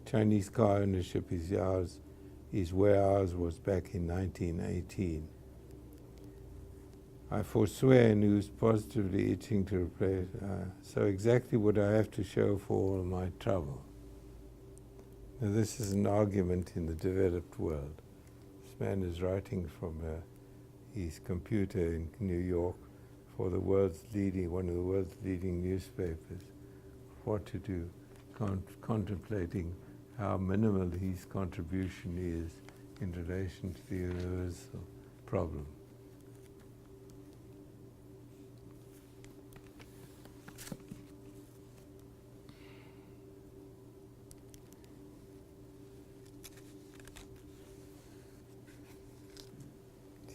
Chinese car ownership is where ours was back in 1918. I forswear news positively itching to replace, so exactly what I have to show for all my trouble. Now this is an argument in the developed world. This man is writing from his computer in New York for one of the world's leading newspapers, what to do contemplating how minimal his contribution is in relation to the universal problem.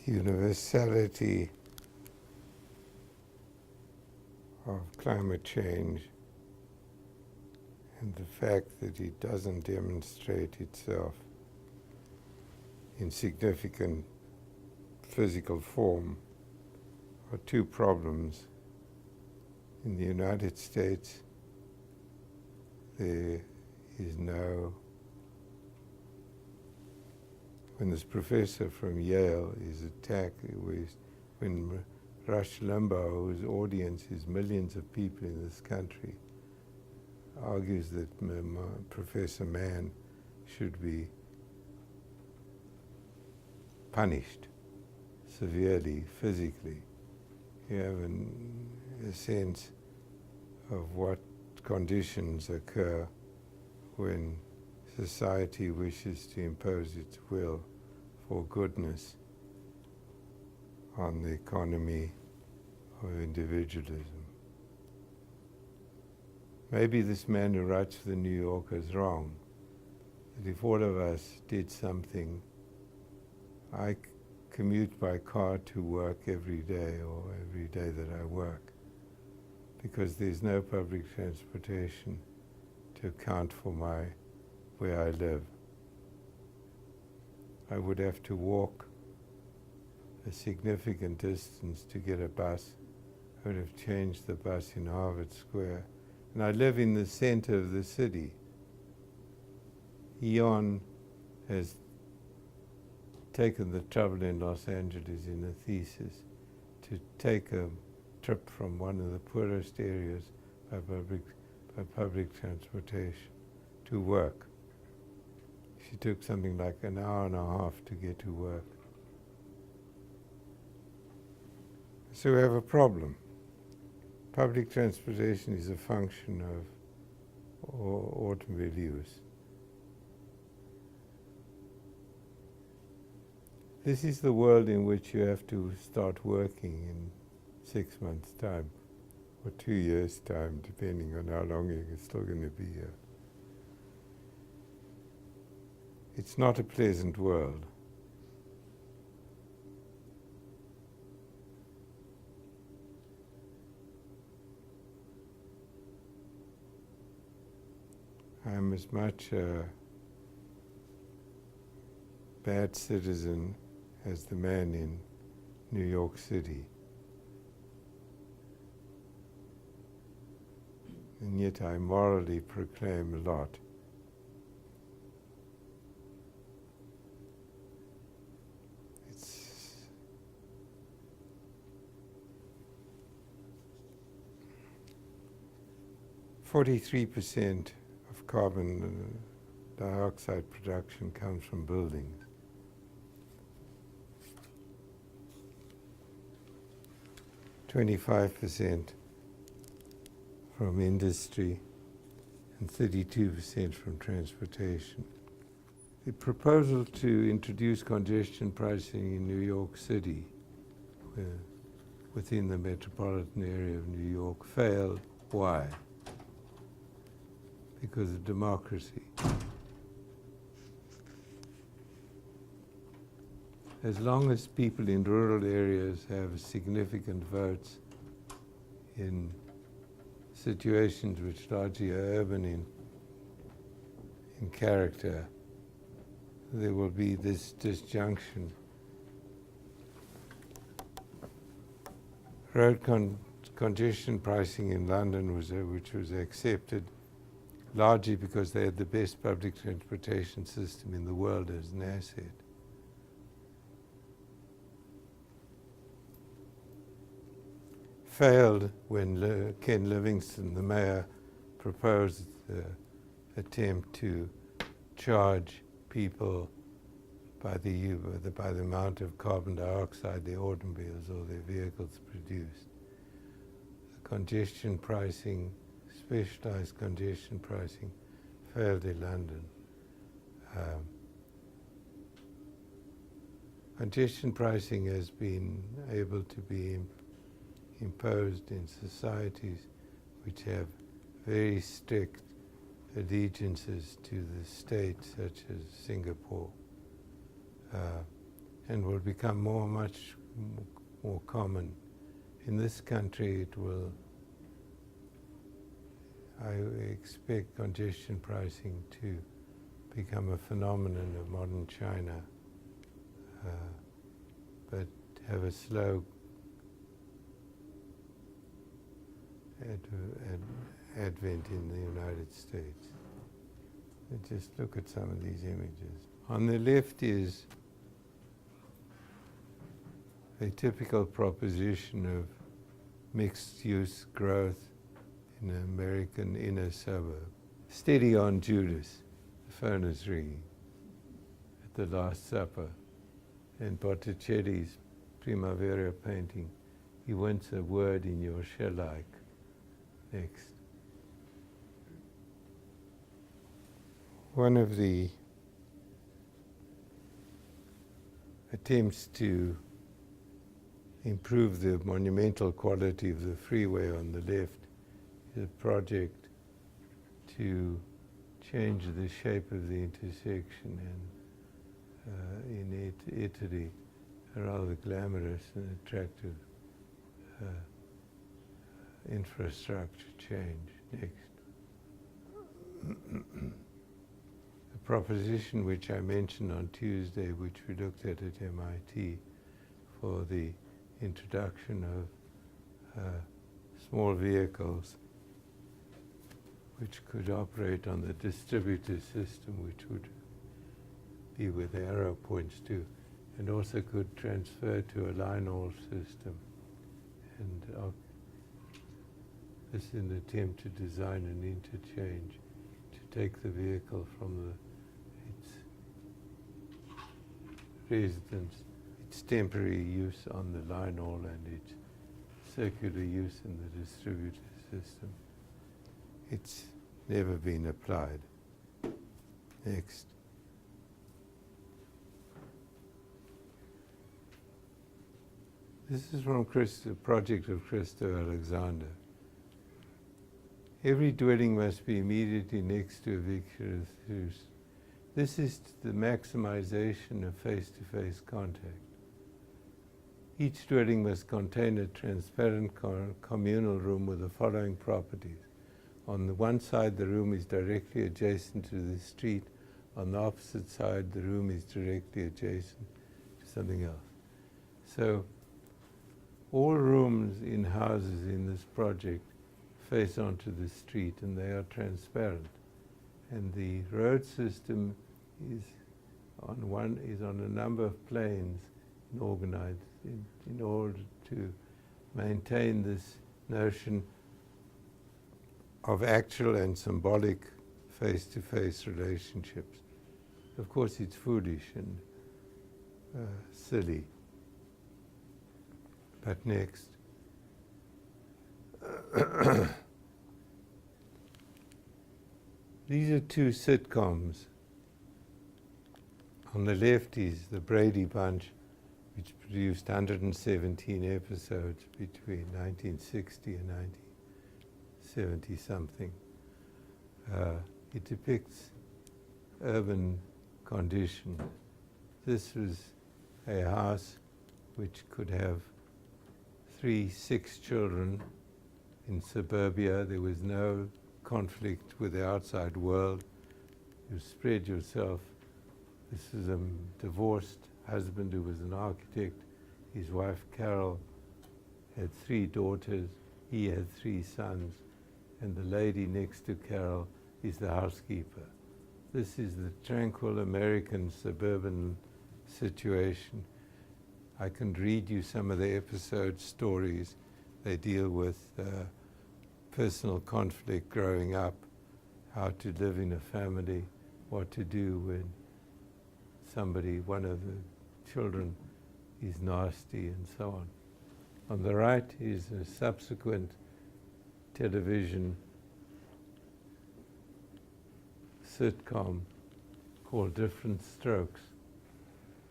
The universality of climate change and the fact that it doesn't demonstrate itself in significant physical form are two problems. In the United States, there is no, when this professor from Yale is attacked, when Rush Limbaugh, whose audience is millions of people in this country, argues that Professor Mann should be punished severely, physically. You have a sense of what conditions occur when society wishes to impose its will for goodness on the economy of individualism. Maybe this man who writes for the New Yorker is wrong, that if all of us did something, I commute by car to work every day or every day that I work, because there's no public transportation to account for where I live. I would have to walk a significant distance to get a bus. I would have changed the bus in Harvard Square. And I live in the center of the city. Eon has taken the trouble in Los Angeles in a thesis to take a trip from one of the poorest areas by public transportation to work. She took something like an hour and a half to get to work. So we have a problem. Public transportation is a function of automobile use. This is the world in which you have to start working in 6 months' time, or 2 years' time, depending on how long you're still going to be here. It's not a pleasant world. I'm as much a bad citizen as the man in New York City. And yet I morally proclaim a lot. It's 43% of carbon dioxide production comes from buildings. 25% from industry, and 32% from transportation. The proposal to introduce congestion pricing in New York City, within the metropolitan area of New York, failed. Why? Because of democracy. As long as people in rural areas have significant votes in situations which largely are urban in character, there will be this disjunction. Road congestion pricing in London which was accepted largely because they had the best public transportation system in the world as an asset. Failed when Ken Livingstone, the mayor, proposed the attempt to charge people by the amount of carbon dioxide their automobiles or their vehicles produce. The congestion pricing specialized congestion pricing failed in London. Congestion pricing has been able to be imposed in societies which have very strict allegiances to the state, such as Singapore, and will become much more common. In this country, it will, I expect congestion pricing to become a phenomenon of modern China, but have a slow advent in the United States. Just look at some of these images. On the left is a typical proposition of mixed-use growth in an American inner suburb. Steady on, Judas. The phone is ringing. At the Last Supper. And Botticelli's Primavera painting. He wants a word in your shell-like. Next. One of the attempts to improve the monumental quality of the freeway on the left is a project to change the shape of the intersection, and in Italy, a rather glamorous and attractive infrastructure change. Next. The proposition which I mentioned on Tuesday, which we looked at MIT, for the introduction of small vehicles which could operate on the distributed system, which would be where the arrow points to, and also could transfer to a line-haul system. And this is an attempt to design an interchange to take the vehicle from its residence, its temporary use on the line-haul, and its circular use in the distributed system. It's never been applied. Next. This is from a project of Christo Alexander. Every dwelling must be immediately next to a vicarious use. This is the maximization of face-to-face contact. Each dwelling must contain a transparent communal room with the following properties. On the one side, the room is directly adjacent to the street. On the opposite side, the room is directly adjacent to something else. So, all rooms in houses in this project face onto the street, and they are transparent. And the road system is on a number of planes organized in order to maintain this notion of actual and symbolic face-to-face relationships. Of course, it's foolish and silly. But next. These are two sitcoms. On the left is the Brady Bunch, which produced 117 episodes between 1960 and 1970-something. It depicts urban conditions. This was a house which could have 6 children in suburbia. There was no conflict with the outside world. You spread yourself. This is a divorced husband who was an architect. His wife Carol had 3 daughters. He had 3 sons. And the lady next to Carol is the housekeeper. This is the tranquil American suburban situation. I can read you some of the episode stories. They deal with personal conflict growing up, how to live in a family, what to do when one of the children is nasty, and so on. On the right is a subsequent television sitcom called Different Strokes.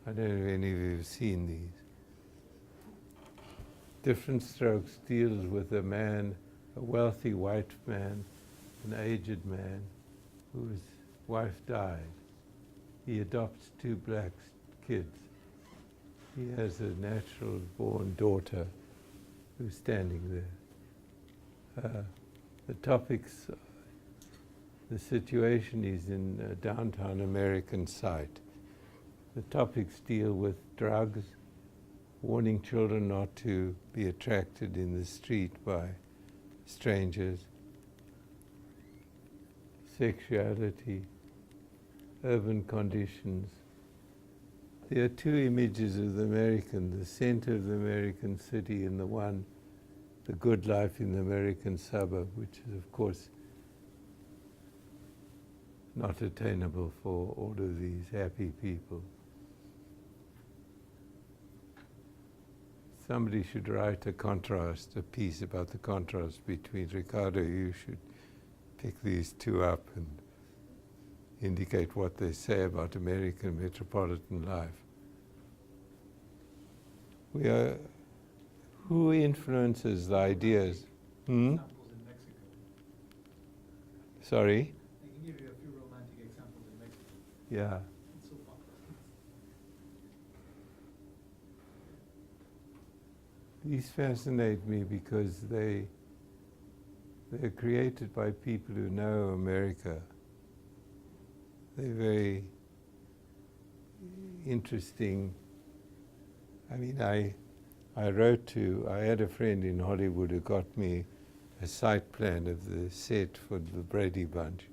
I don't know if any of you have seen these. Different Strokes deals with a man, a wealthy white man, an aged man, whose wife died. He adopts two black kids. He has a natural-born daughter who's standing there. The topics, the situation is in a downtown American site. The topics deal with drugs, warning children not to be attracted in the street by strangers, sexuality, urban conditions. There are two images of the center of the American city, and the good life in the American suburb, which is, of course, not attainable for all of these happy people. Somebody should write a piece about the contrast between, Ricardo, you should pick these two up and indicate what they say about American metropolitan life. Who influences the ideas? Examples in Mexico. Sorry? I can give you a few romantic examples in Mexico. Yeah. It's so popular. These fascinate me because they're created by people who know America. They're very interesting. I mean, I had a friend in Hollywood who got me a site plan of the set for the Brady Bunch.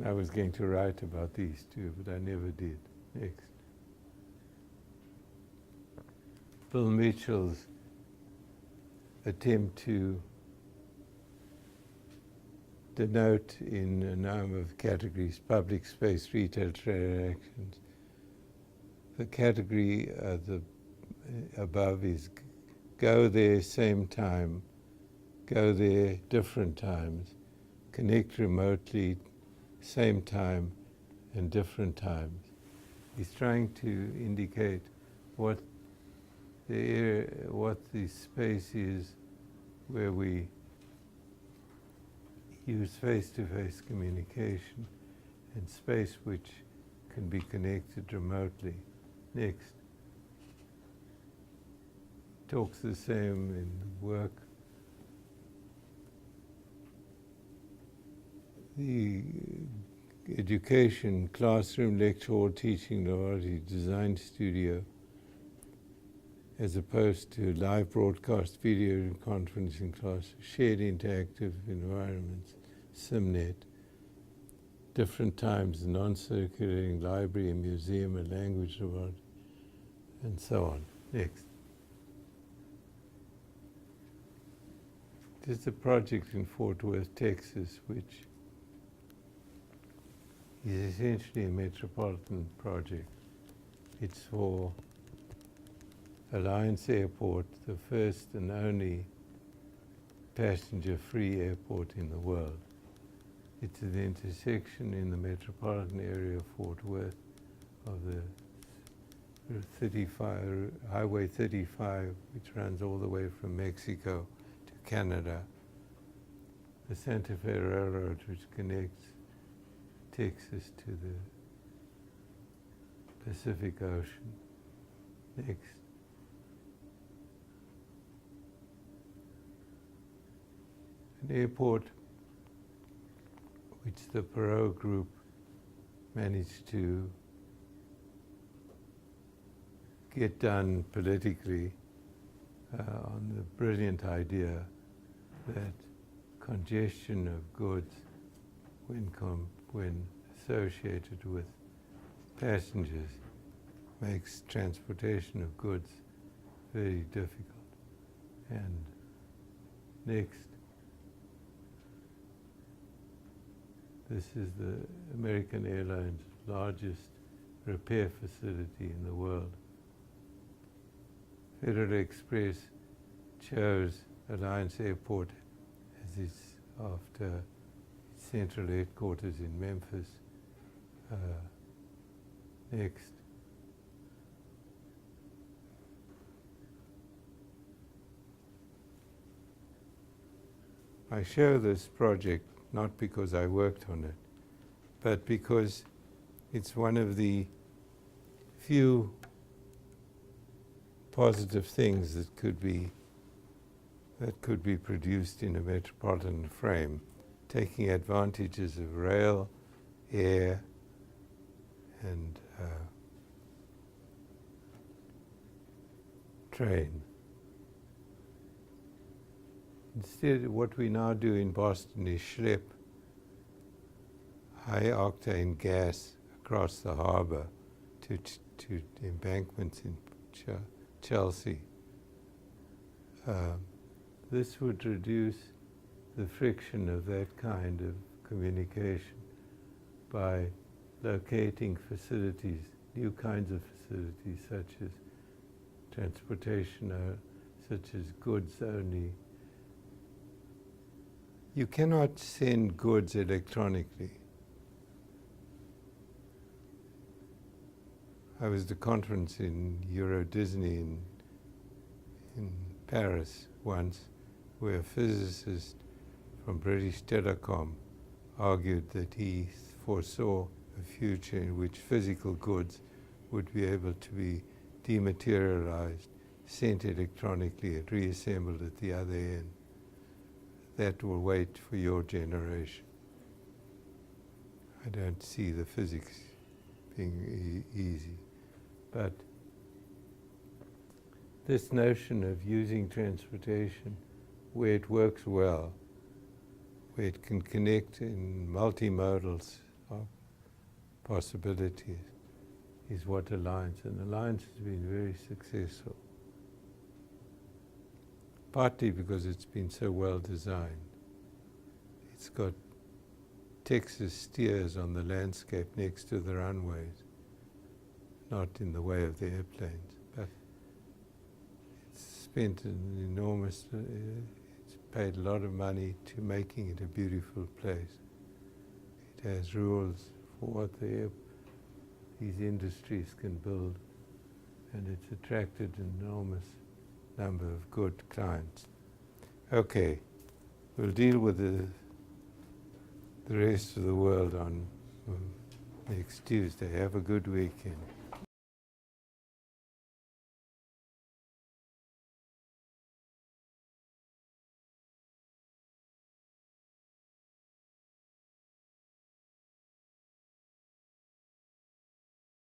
I was going to write about these two, but I never did. Next. Bill Mitchell's attempt to denote in a number of categories, public space, retail transactions. The category above is go there same time, go there different times, connect remotely, same time and different times. He's trying to indicate what the space is where we use face-to-face communication, and space which can be connected remotely. Next. Talks the same in work. The education, classroom, lecture hall, teaching laboratory, design studio, as opposed to live broadcast, video conferencing class, shared interactive environments, SimNet, different times, non-circulating library, a museum, a language laboratory, and so on. Next. There's a project in Fort Worth, Texas, which is essentially a metropolitan project. It's for Alliance Airport, the first and only passenger-free airport in the world. It's at the intersection in the metropolitan area of Fort Worth of the Highway 35, which runs all the way from Mexico to Canada, the Santa Fe Railroad, which connects Texas to the Pacific Ocean. Next. An airport which the Perot group managed to get done politically on the brilliant idea that congestion of goods when associated with passengers makes transportation of goods very difficult. And next. This is the American Airlines' largest repair facility in the world. Federal Express chose Alliance Airport as its after central headquarters in Memphis. Next. I show this project not because I worked on it, but because it's one of the few positive things that could be produced in a metropolitan frame, taking advantages of rail, air, and train. Instead, what we now do in Boston is schlep high-octane gas across the harbor to embankments in Chelsea. This would reduce the friction of that kind of communication by locating facilities, new kinds of facilities such as transportation, such as goods only. You cannot send goods electronically. I was at a conference in Euro Disney in Paris once, where a physicist from British Telecom argued that he foresaw a future in which physical goods would be able to be dematerialized, sent electronically, and reassembled at the other end. That will wait for your generation. I don't see the physics being easy. But this notion of using transportation where it works well, where it can connect in multimodal possibilities, is what Alliance, and Alliance has been very successful. Partly because it's been so well designed. It's got Texas steers on the landscape next to the runways, not in the way of the airplanes, but it's spent an enormous, it's paid a lot of money to making it a beautiful place. It has rules for what these industries can build, and it's attracted an enormous number of good clients. Okay, we'll deal with the rest of the world on next Tuesday. Have a good weekend.